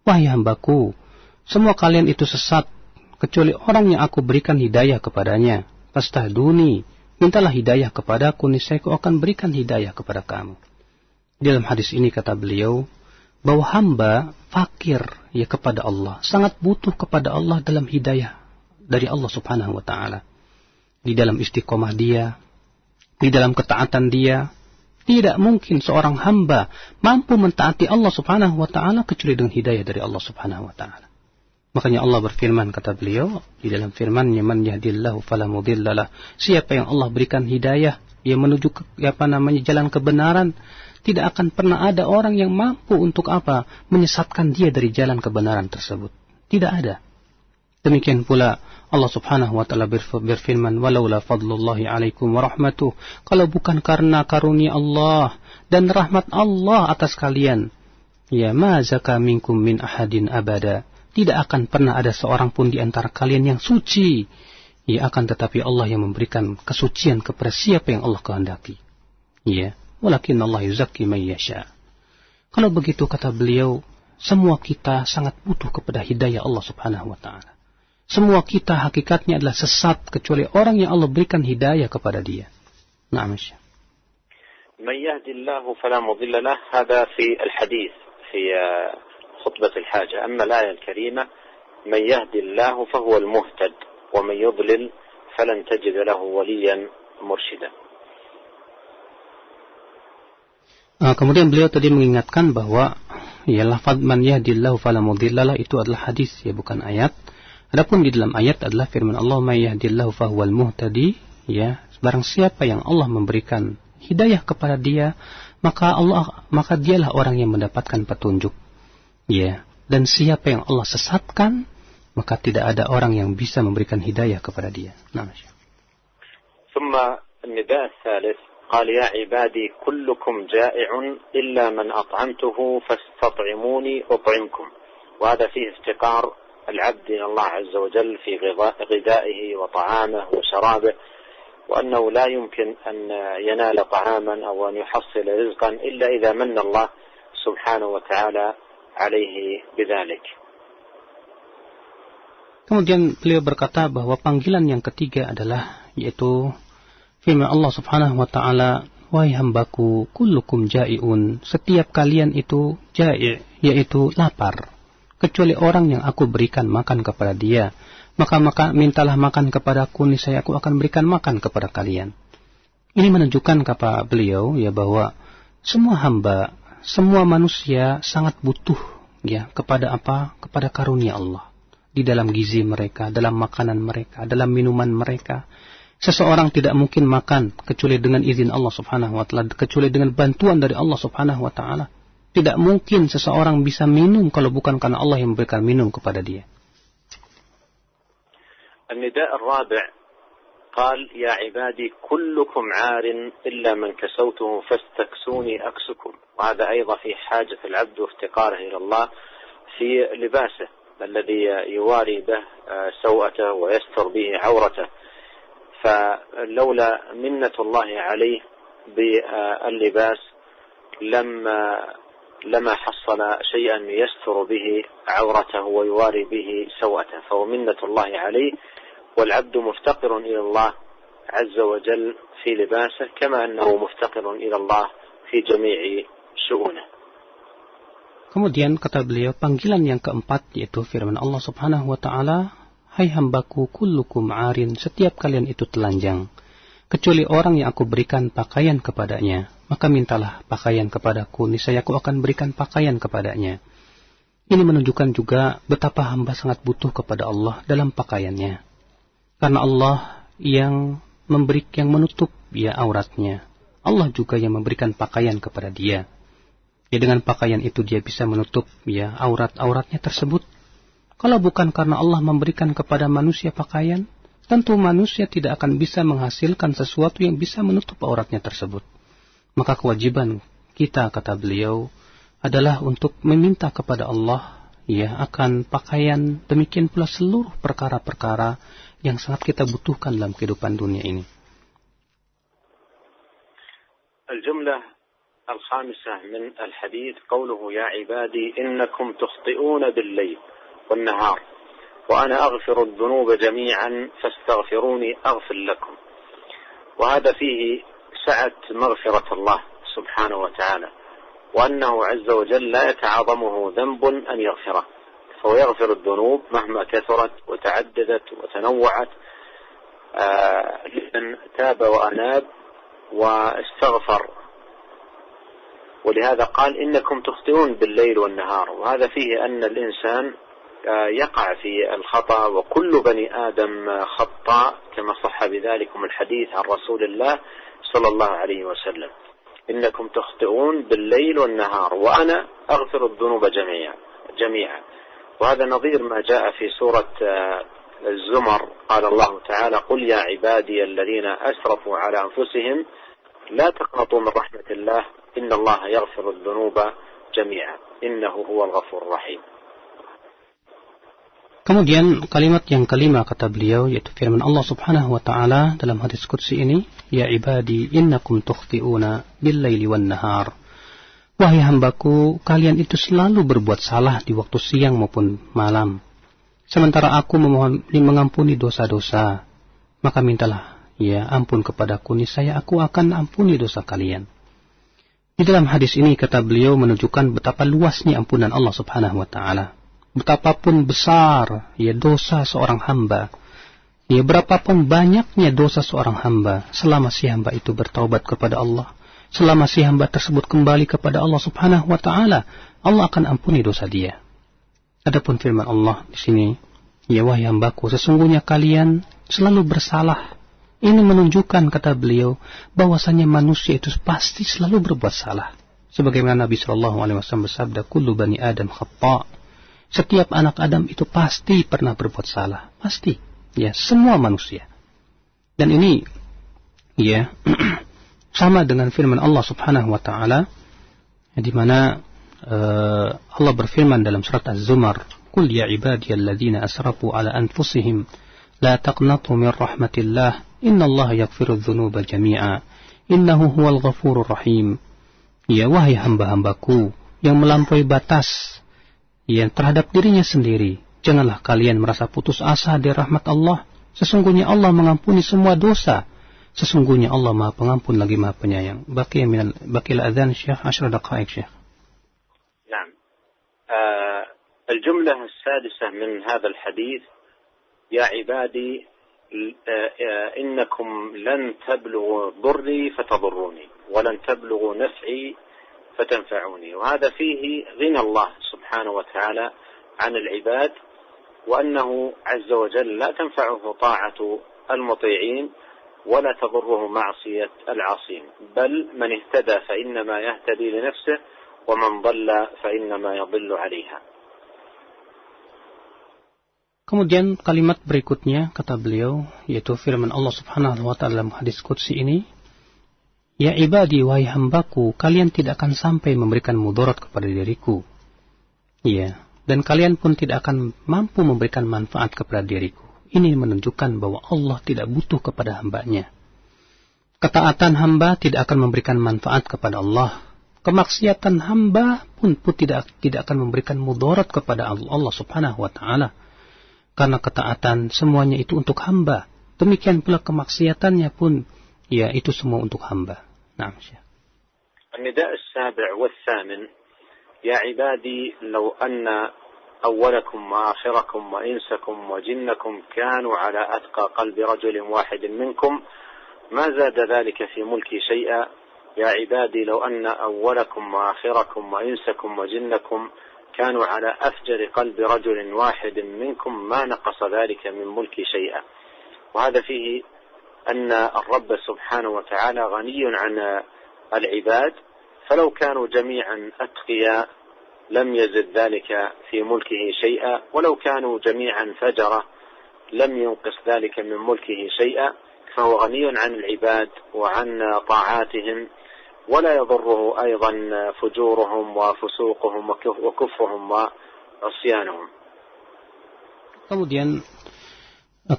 Wahai hambaku, semua kalian itu sesat kecuali orang yang aku berikan hidayah kepadanya. Fastahduni, mintalah hidayah kepadaku, niscaya aku akan berikan hidayah kepada kamu. Dalam hadis ini kata beliau bahwa hamba fakir ya kepada Allah, sangat butuh kepada Allah dalam hidayah dari Allah Subhanahu wa taala. Di dalam istiqomah dia, di dalam ketaatan dia, tidak mungkin seorang hamba mampu mentaati Allah Subhanahu wa taala kecuali dengan hidayah dari Allah Subhanahu wa taala. Makanya Allah berfirman, kata beliau di dalam firman-Nya, man yahdihillahu fala mudhillalah. Siapa yang Allah berikan hidayah, ia menuju ke jalan kebenaran, tidak akan pernah ada orang yang mampu untuk menyesatkan dia dari jalan kebenaran tersebut. Tidak ada. Demikian pula Allah Subhanahu wa taala berfirman, walaula fadlullahi alaikum wa rahmatuh. Kalau bukan karena karunia Allah dan rahmat Allah atas kalian, ya ma zaka minkum min ahadin abada. Tidak akan pernah ada seorang pun di antara kalian yang suci. Ya, akan tetapi Allah yang memberikan kesucian kepada siapa yang Allah kehendaki. Ya. Walakin Allah yuzakki man yasha. Kalau begitu kata beliau, semua kita sangat butuh kepada hidayah Allah Subhanahu wa taala. Semua kita hakikatnya adalah sesat kecuali orang yang Allah berikan hidayah kepada dia. Naam. Man yahdillahu fala mudilla lah, hada fi al-hadits fi khutbah al-haja. Amma al-ayah al-karimah, man yahdillahu fahuwa al-muhtad wa man yudlil falan tajid lahu waliyan murshida. Kemudian beliau tadi mengingatkan bahwa ya lafaz man yahdillahu fala mudhillalah itu adalah hadis, ya bukan ayat. Adapun di dalam ayat adalah firman Allah, may yahdillahu fahuwal muhtadi, ya barang siapa yang Allah memberikan hidayah kepada dia, maka dialah orang yang mendapatkan petunjuk. Ya, dan siapa yang Allah sesatkan, maka tidak ada orang yang bisa memberikan hidayah kepada dia. Nah, ثم النداء الثالث قال يا عبادي كلكم جائع إلا من أطعمته فاستطعموني أطعمكم. وهذا فيه افتقار العبد إلى الله عز وجل في غذائه وطعامه وشرابه، وأنه لا يمكن أن ينال طعاما أو أن يحصل رزقا إلا إذا من الله سبحانه وتعالى عليه بذلك. Kemudian beliau berkata bahwa panggilan yang ketiga adalah yaitu firman Allah Subhanahu wa taala, wahai hambaku, kullukum ja'iun, setiap kalian itu ja'i', yaitu lapar, kecuali orang yang aku berikan makan kepada dia. Maka mintalah makan kepadaku, niscaya aku akan berikan makan kepada kalian. Ini menunjukkan kata beliau ya bahwa semua hamba, semua manusia sangat butuh ya kepada apa? Kepada karunia Allah. Di dalam gizi mereka, dalam makanan mereka, dalam minuman mereka. Seseorang tidak mungkin makan kecuali dengan izin Allah Subhanahu wa taala, kecuali dengan bantuan dari Allah Subhanahu wa taala. Tidak mungkin seseorang bisa minum kalau bukan karena Allah yang memberikan minum kepada dia. النداء الرابع قال يا عبادي كلكم عار إلا من كسوته فاستكسوني أكسكم. وهذا أيضا في حاجة العبد وافتقاره إلى الله في لباسه الذي يواري به سوءته ويستر به عورته. فلولا منة الله عليه باللباس لما حصل شيئا يستر به عورته ويواري به سوءته، فهو منة الله عليه، والعبد مفتقر إلى الله عز وجل في لباسه كما أنه مفتقر إلى الله في جميع شؤونه. Kemudian kata beliau, panggilan yang keempat yaitu firman Allah Subhanahu wa taala, hai hambaku, kullukum arin, setiap kalian itu telanjang, kecuali orang yang aku berikan pakaian kepadanya. Maka mintalah pakaian kepadaku, niscaya aku akan berikan pakaian kepadanya. Ini menunjukkan juga betapa hamba sangat butuh kepada Allah dalam pakaiannya. Karena Allah yang menutup ya auratnya. Allah juga yang memberikan pakaian kepada dia. Ya dengan pakaian itu dia bisa menutup ya auratnya tersebut. Kalau bukan karena Allah memberikan kepada manusia pakaian, tentu manusia tidak akan bisa menghasilkan sesuatu yang bisa menutup auratnya tersebut. Maka kewajiban kita, kata beliau, adalah untuk meminta kepada Allah ya akan pakaian, demikian pula seluruh perkara-perkara yang sangat kita butuhkan dalam kehidupan dunia ini. الجملة الخامسة من الحديث قوله يا عبادي إنكم تخطئون بالليل والنهار وأنا أغفر الذنوب جميعا فاستغفروني أغفر لكم. وهذا فيه سعة مغفرة الله سبحانه وتعالى، وأنه عز وجل لا يتعاظمه ذنب أن يغفره، فهو يغفر الذنوب مهما كثرت وتعددت وتنوعت لمن تاب وأناب واستغفر. ولهذا قال إنكم تخطئون بالليل والنهار، وهذا فيه أن الإنسان يقع في الخطأ، وكل بني آدم خطاء كما صح بذلكم الحديث عن رسول الله صلى الله عليه وسلم، إنكم تخطئون بالليل والنهار وأنا أغفر الذنوب جميعا. وهذا نظير ما جاء في سورة الزمر، قال الله تعالى قل يا عبادي الذين أسرفوا على أنفسهم لا تقنطوا من رحمة الله إن الله يغفر الذنوب جميعا إنه هو الغفور الرحيم. Kemudian kalimat yang kelima kata beliau yaitu firman Allah Subhanahu wa taala dalam hadis qudsi ini, ya ibadi innakum tukhti'una bil-laili wan-nahar. Wahai hambaku, kalian itu selalu berbuat salah di waktu siang maupun malam. Sementara aku memohon mengampuni dosa-dosa, maka mintalah ya ampun kepadaku, niscaya aku akan ampuni dosa kalian. Di dalam hadis ini kata beliau menunjukkan betapa luasnya ampunan Allah Subhanahu wa taala. Betapapun besar ya dosa seorang hamba, ya berapapun banyaknya dosa seorang hamba, selama si hamba itu bertaubat kepada Allah, selama si hamba tersebut kembali kepada Allah Subhanahu wa taala, Allah akan ampuni dosa dia. Adapun firman Allah di sini, ya wahai hambaku, sesungguhnya kalian selalu bersalah. Ini menunjukkan kata beliau bahwasanya manusia itu pasti selalu berbuat salah. Sebagaimana Nabi sallallahu alaihi wasallam bersabda, kullu bani Adam khata'. Setiap anak Adam itu pasti pernah berbuat salah, pasti, ya semua manusia. Dan ini, ya sama dengan firman Allah Subhanahu wa taala, di mana Allah berfirman dalam surat Az-Zumar, قل يا عبادي الذين أسرفوا على أنفسهم لا تقنطوا من رحمة الله إن الله يغفر الذنوب جميعا إنه هو الغفور الرحيم. Ya wahai hamba-hambaku yang melampaui batas yang terhadap dirinya sendiri, janganlah kalian merasa putus asa dari rahmat Allah. Sesungguhnya Allah mengampuni semua dosa. Sesungguhnya Allah Maha Pengampun lagi Maha Penyayang. Baqi al-adhan Syekh 10 دقائق Syekh. نعم. الجملة السادسة من هذا الحديث: يا عبادي إنكم لن تبلغوا ضري فتضروني ولن تبلغوا نفعي فتنفعوني. وهذا فيه غنى الله سبحانه وتعالى عن العباد، وأنه عز وجل لا تنفعه طاعة المطيعين ولا تضره معصية العاصين، بل من اهتدى فإنما يهتدي لنفسه ومن ضل فإنما يضل عليها. Kemudian kalimat berikutnya kata beliau, yaitu firman Allah Subhanahu wa taala dalam hadis qudsi ini, ya ibadi, wahai hambaku, kalian tidak akan sampai memberikan mudarat kepada diriku. Ya, dan kalian pun tidak akan mampu memberikan manfaat kepada diriku. Ini menunjukkan bahwa Allah tidak butuh kepada hambanya. Ketaatan hamba tidak akan memberikan manfaat kepada Allah. Kemaksiatan hamba pun tidak akan memberikan mudarat kepada Allah Subhanahu wa taala. Karena ketaatan semuanya itu untuk hamba. Demikian pula kemaksiatannya pun, ya itu semua untuk hamba. Naam Syekh. النداء السابع والثامن: يا عبادي لو أن أولكم وآخركم وإنسكم وجنكم كانوا على أتقى قلب رجل واحد منكم ما زاد ذلك في ملكي شيئا. يا عبادي لو أن أولكم وآخركم وإنسكم وجنكم كانوا على أفجر قلب رجل واحد منكم ما نقص ذلك من ملكي شيئا. وهذا فيه أن الرب سبحانه وتعالى غني عن العباد، فلو كانوا جميعا أتقياء لم يزد ذلك في ملكه شيئا، ولو كانوا جميعا فجرة لم ينقص ذلك من ملكه شيئا، فهو غني عن العباد وعن طاعاتهم، ولا يضره أيضا فجورهم وفسوقهم وكفرهم وعصيانهم. Kemudian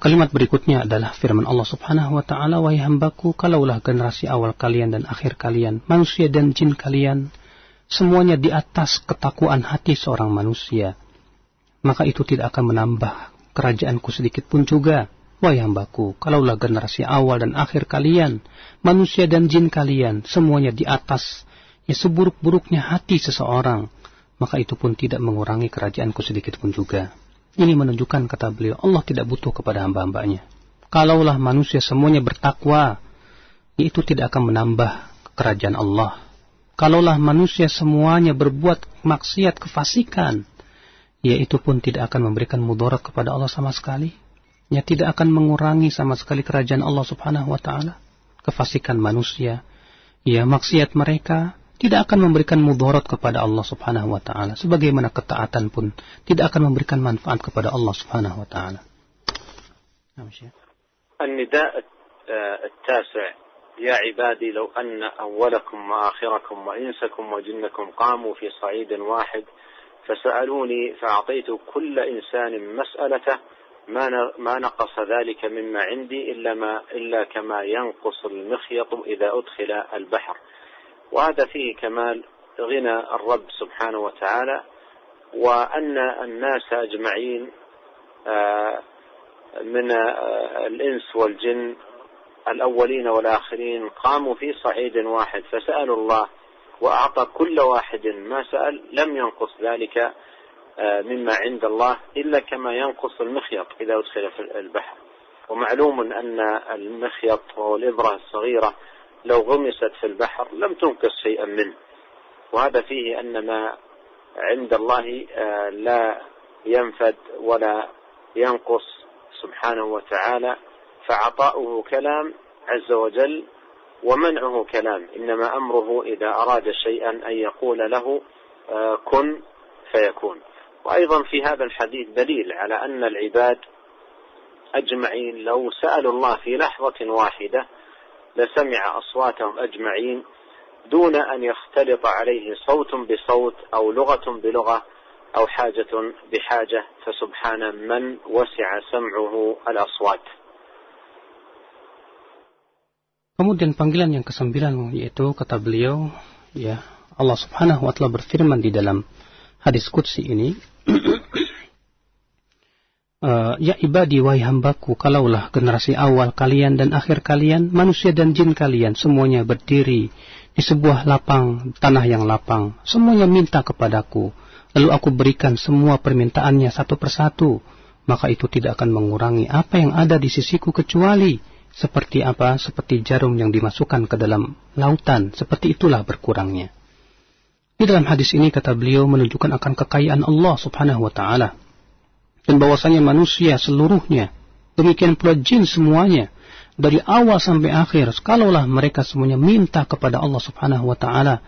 kalimat berikutnya adalah firman Allah Subhanahu wa taala, wahai hambaku, kalaulah generasi awal kalian dan akhir kalian, manusia dan jin kalian, semuanya di atas ketakwaan hati seorang manusia, maka itu tidak akan menambah kerajaanku sedikit pun juga. Wahai hambaku, kalaulah generasi awal dan akhir kalian, manusia dan jin kalian, semuanya di atas ya seburuk-buruknya hati seseorang, maka itu pun tidak mengurangi kerajaanku sedikit pun juga. Ini menunjukkan, kata beliau, Allah tidak butuh kepada hamba-hambanya. Kalaulah manusia semuanya bertakwa, itu tidak akan menambah kerajaan Allah. Kalaulah manusia semuanya berbuat maksiat, kefasikan, ya itu pun tidak akan memberikan mudarat kepada Allah sama sekali. Ya tidak akan mengurangi sama sekali kerajaan Allah Subhanahu wa taala. Kefasikan manusia, ya maksiat mereka tidak akan memberikan mudarat kepada Allah Subhanahu wa taala, sebagaimana ketaatan pun tidak akan memberikan manfaat kepada Allah Subhanahu wa taala. النداء التاسع: يا عبادي لو أن أولكم وآخركم وإنسكم وجنكم قاموا في صعيد واحد فسألوني فأعطيت كل إنسان مسألته ما نقص ذلك مما عندي إلا كما ينقص المخيط إذا أدخل البحر. وهذا فيه كمال غنى الرب سبحانه وتعالى، وأن الناس أجمعين من الإنس والجن الأولين والآخرين قاموا في صعيد واحد فسألوا الله وأعطى كل واحد ما سأل، لم ينقص ذلك مما عند الله إلا كما ينقص المخيط إذا أدخل في البحر. ومعلوم أن المخيط وهو الإبرة الصغيرة لو غمست في البحر لم تنقص شيئا منه. وهذا فيه أن ما عند الله لا ينفد ولا ينقص سبحانه وتعالى، فعطاؤه كلام عز وجل ومنعه كلام، إنما أمره إذا أراد شيئا أن يقول له كن فيكون. وأيضا في هذا الحديث دليل على أن العباد أجمعين لو سألوا الله في لحظة واحدة لسمع أصواتهم أجمعين دون أن يختلط عليه صوت بصوت أو لغة بلغة أو حاجة بحاجة فسبحان من وسع سمعه الأصوات. Kemudian panggilan yang ke-9 yaitu kata beliau, ya, Allah Subhanahu wa taala berfirman di dalam hadis qudsi ini, ya ibadi wahai hambaku, kalaulah generasi awal kalian dan akhir kalian, manusia dan jin kalian semuanya berdiri di sebuah lapang, tanah yang lapang, semuanya minta kepadaku, lalu aku berikan semua permintaannya satu persatu, maka itu tidak akan mengurangi apa yang ada di sisiku kecuali seperti apa? Seperti jarum yang dimasukkan ke dalam lautan, seperti itulah berkurangnya. Di dalam hadis ini kata beliau menunjukkan akan kekayaan Allah Subhanahu wa taala dan bahwasanya manusia seluruhnya, demikian pula jin semuanya, dari awal sampai akhir, kalaulah mereka semuanya minta kepada Allah Subhanahu wa taala,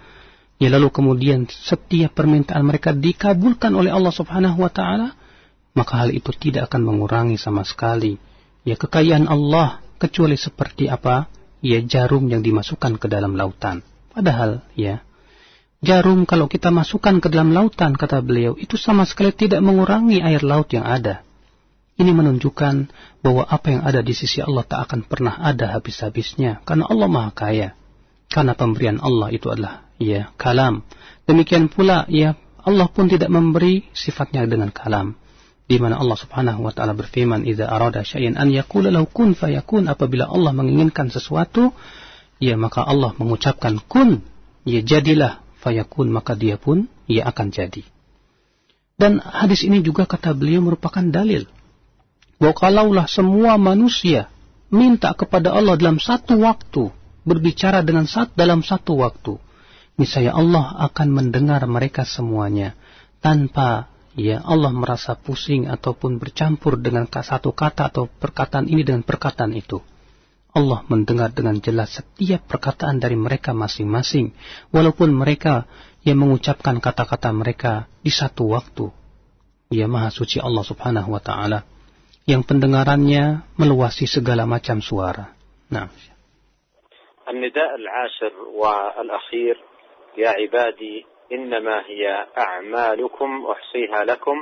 ya lalu kemudian setiap permintaan mereka dikabulkan oleh Allah Subhanahu wa taala, maka hal itu tidak akan mengurangi sama sekali ya kekayaan Allah, kecuali seperti apa? Ya jarum yang dimasukkan ke dalam lautan. Padahal ya, jarum kalau kita masukkan ke dalam lautan, kata beliau, itu sama sekali tidak mengurangi air laut yang ada. Ini menunjukkan bahwa apa yang ada di sisi Allah tak akan pernah ada habis-habisnya, karena Allah Maha Kaya. Karena pemberian Allah itu adalah ya kalam. Demikian pula ya Allah pun tidak memberi sifatnya dengan kalam. Di mana Allah Subhanahu wa taala berfirman, "Idza arada syai'an an yaqula lahu kun fayakun." Apabila Allah menginginkan sesuatu, ya maka Allah mengucapkan kun, ya jadilah, fayakun, maka dia pun ya akan jadi. Dan hadis ini juga kata beliau merupakan dalil bahwa kalaulah semua manusia minta kepada Allah dalam satu waktu, berbicara dalam satu waktu, niscaya Allah akan mendengar mereka semuanya tanpa ya Allah merasa pusing ataupun bercampur dengan satu kata atau perkataan ini dengan perkataan itu. Allah mendengar dengan jelas setiap perkataan dari mereka masing-masing, walaupun mereka yang mengucapkan kata-kata mereka di satu waktu. Ya Maha Suci Allah Subhanahu wa taala yang pendengarannya meluasi segala macam suara. Nah. النداء العاشر والأخير يا عبادي إنما هي أعمالكم أحصيها لكم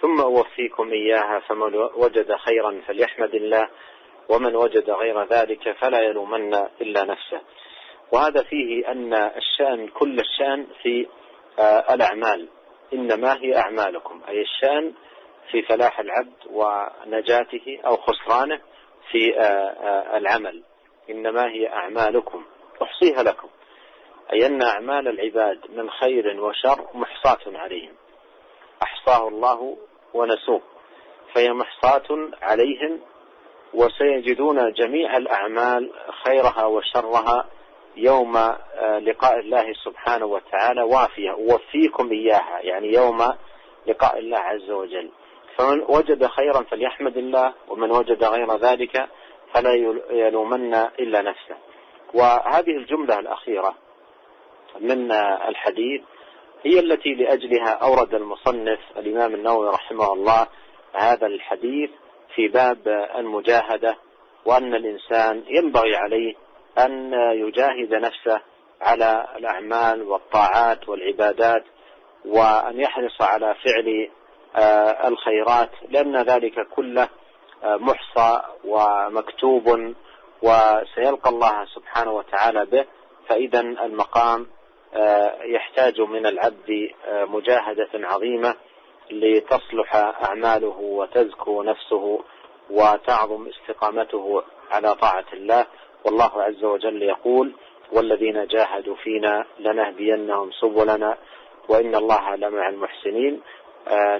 ثم أوفيكم إياها فمن وجد خيرا فليحمد الله ومن وجد غير ذلك فلا يلومن إلا نفسه. وهذا فيه أن الشأن كل الشأن في الأعمال، إنما هي أعمالكم، أي الشأن في فلاح العبد ونجاته أو خسرانه في العمل، إنما هي أعمالكم أحصيها لكم، أي أن أعمال العباد من خير وشر محصاة عليهم، أحصاه الله ونسوه، فهي محصاة عليهم، وسيجدون جميع الأعمال خيرها وشرها يوم لقاء الله سبحانه وتعالى وافية، وفيكم إياها، يعني يوم لقاء الله عز وجل. فمن وجد خيرا فليحمد الله، ومن وجد غير ذلك فلا يلومن إلا نفسه. وهذه الجملة الأخيرة من الحديث هي التي لأجلها أورد المصنف الإمام النووي رحمه الله هذا الحديث في باب المجاهدة، وأن الإنسان ينبغي عليه أن يجاهد نفسه على الأعمال والطاعات والعبادات، وأن يحرص على فعل الخيرات، لأن ذلك كله محصى ومكتوب وسيلقى الله سبحانه وتعالى به. فإذا المقام يحتاج من العبد مجاهدة عظيمة لتصلح أعماله وتزكو نفسه وتعظم استقامته على طاعة الله. والله عز وجل يقول: والذين جاهدوا فينا لنهدينهم سبلنا وإن الله لمع المحسنين.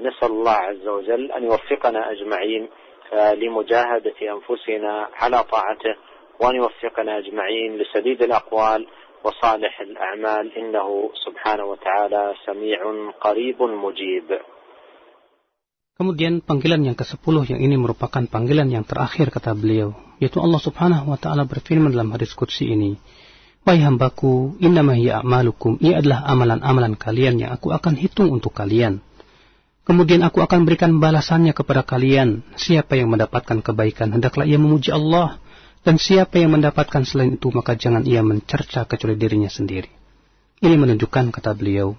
نسأل الله عز وجل أن يوفقنا أجمعين لمجاهدة أنفسنا على طاعته، وأن يوفقنا أجمعين لسديد الأقوال وصالح الأعمال، إنه سبحانه وتعالى سميع قريب مجيب. Kemudian panggilan yang ke-10 yang ini merupakan panggilan yang terakhir kata beliau, yaitu Allah Subhanahu wa taala berfirman dalam hadis qudsi ini, "Wahai hambaku, innama hiya a'malukum." Ia adalah amalan-amalan kalian yang aku akan hitung untuk kalian. Kemudian aku akan berikan balasannya kepada kalian. Siapa yang mendapatkan kebaikan, hendaklah ia memuji Allah. Dan siapa yang mendapatkan selain itu, maka jangan ia mencerca kecuali dirinya sendiri. Ini menunjukkan, kata beliau,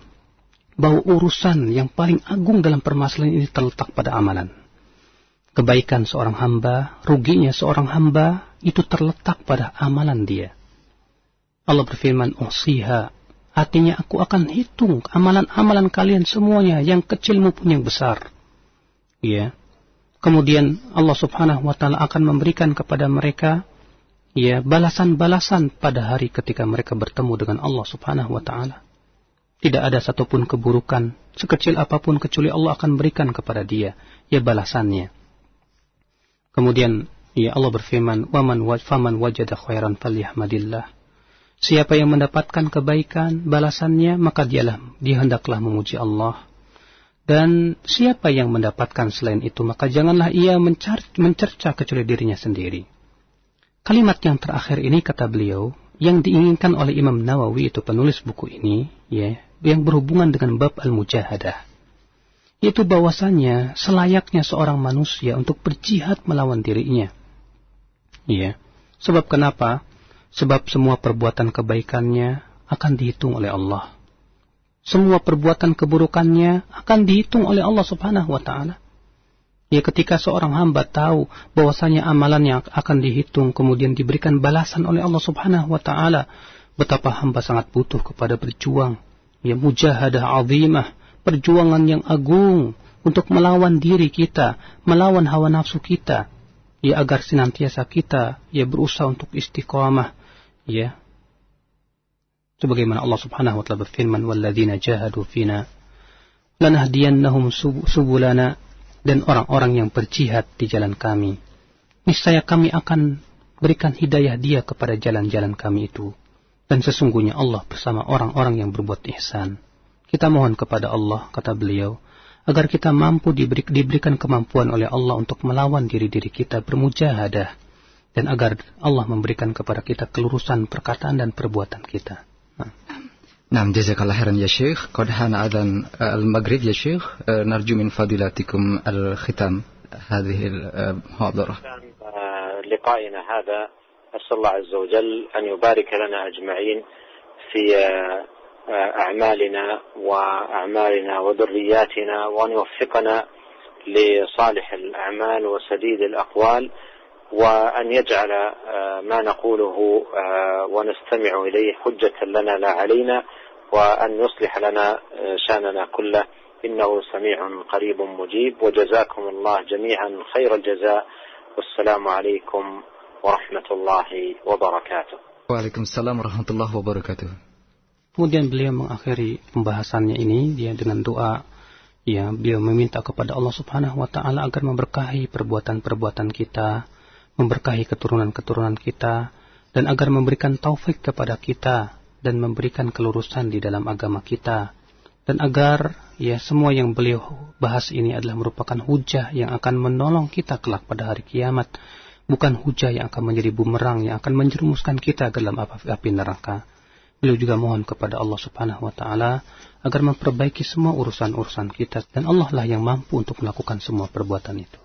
bahwa urusan yang paling agung dalam permasalahan ini terletak pada amalan. Kebaikan seorang hamba, ruginya seorang hamba, itu terletak pada amalan dia. Allah berfirman, "Usiha", artinya aku akan hitung amalan-amalan kalian semuanya, yang kecil maupun yang besar. Ya. Kemudian Allah Subhanahu wa taala akan memberikan kepada mereka balasan-balasan pada hari ketika mereka bertemu dengan Allah Subhanahu wa taala. Tidak ada satupun keburukan sekecil apapun kecuali Allah akan berikan kepada dia balasannya. Kemudian Allah berfirman, "Faman wajada khairan falyahmadillah." Siapa yang mendapatkan kebaikan balasannya, maka dia hendaklah memuji Allah. Dan siapa yang mendapatkan selain itu, maka janganlah ia mencerca kecuali dirinya sendiri. Kalimat yang terakhir ini, kata beliau, yang diinginkan oleh Imam Nawawi, itu penulis buku ini, yang berhubungan dengan bab al-mujahadah. Itu bahwasanya selayaknya seorang manusia untuk berjihad melawan dirinya. Sebab kenapa? Sebab semua perbuatan kebaikannya akan dihitung oleh Allah. Semua perbuatan keburukannya akan dihitung oleh Allah Subhanahu wa taala. Ketika seorang hamba tahu bahwasanya amalannya akan dihitung kemudian diberikan balasan oleh Allah Subhanahu wa taala, betapa hamba sangat butuh kepada berjuang, mujahadah azimah, perjuangan yang agung untuk melawan diri kita, melawan hawa nafsu kita, agar senantiasa kita berusaha untuk istiqamah, sebagaimana Allah Subhanahu wa taala berfirman, "Walladzina jahadu fina lanahdiyannahum subulana." Dan orang-orang yang berjihad di jalan kami, niscaya kami akan berikan hidayah dia kepada jalan-jalan kami itu. Dan sesungguhnya Allah bersama orang-orang yang berbuat ihsan. Kita mohon kepada Allah, kata beliau, agar kita mampu diberikan kemampuan oleh Allah untuk melawan diri-diri kita bermujahadah, dan agar Allah memberikan kepada kita kelurusan perkataan dan perbuatan kita. نعم جزاك الله خيرا يا شيخ. قد حان أذان المغرب يا شيخ. نرجو من فضيلتكم الختام هذه المحاضرة. لقائنا هذا أسأل الله عز وجل أن يبارك لنا أجمعين في أعمالنا وأعمالنا وذرياتنا، وأن يوفقنا لصالح الأعمال وسديد الأقوال، وأن يجعل ما نقوله ونستمع إليه حجة لنا لا علينا، وأن يصلح لنا شأننا كله، إنه سميع قريب مجيب. وجزاكم الله جميعا خير الجزاء، والسلام عليكم ورحمة الله وبركاته. Waalaikumsalam warahmatullahi wabarakatuh. Kemudian beliau mengakhiri pembahasannya ini dengan doa. Beliau meminta kepada Allah Subhanahu wa taala agar memberkahi perbuatan-perbuatan kita, memberkahi keturunan-keturunan kita, dan agar memberikan taufik kepada kita dan memberikan kelurusan di dalam agama kita, dan agar semua yang beliau bahas ini adalah merupakan hujah yang akan menolong kita kelak pada hari kiamat, bukan hujah yang akan menjadi bumerang yang akan menjerumuskan kita ke dalam api neraka. Beliau juga mohon kepada Allah Subhanahu wa taala agar memperbaiki semua urusan-urusan kita, dan Allah lah yang mampu untuk melakukan semua perbuatan itu.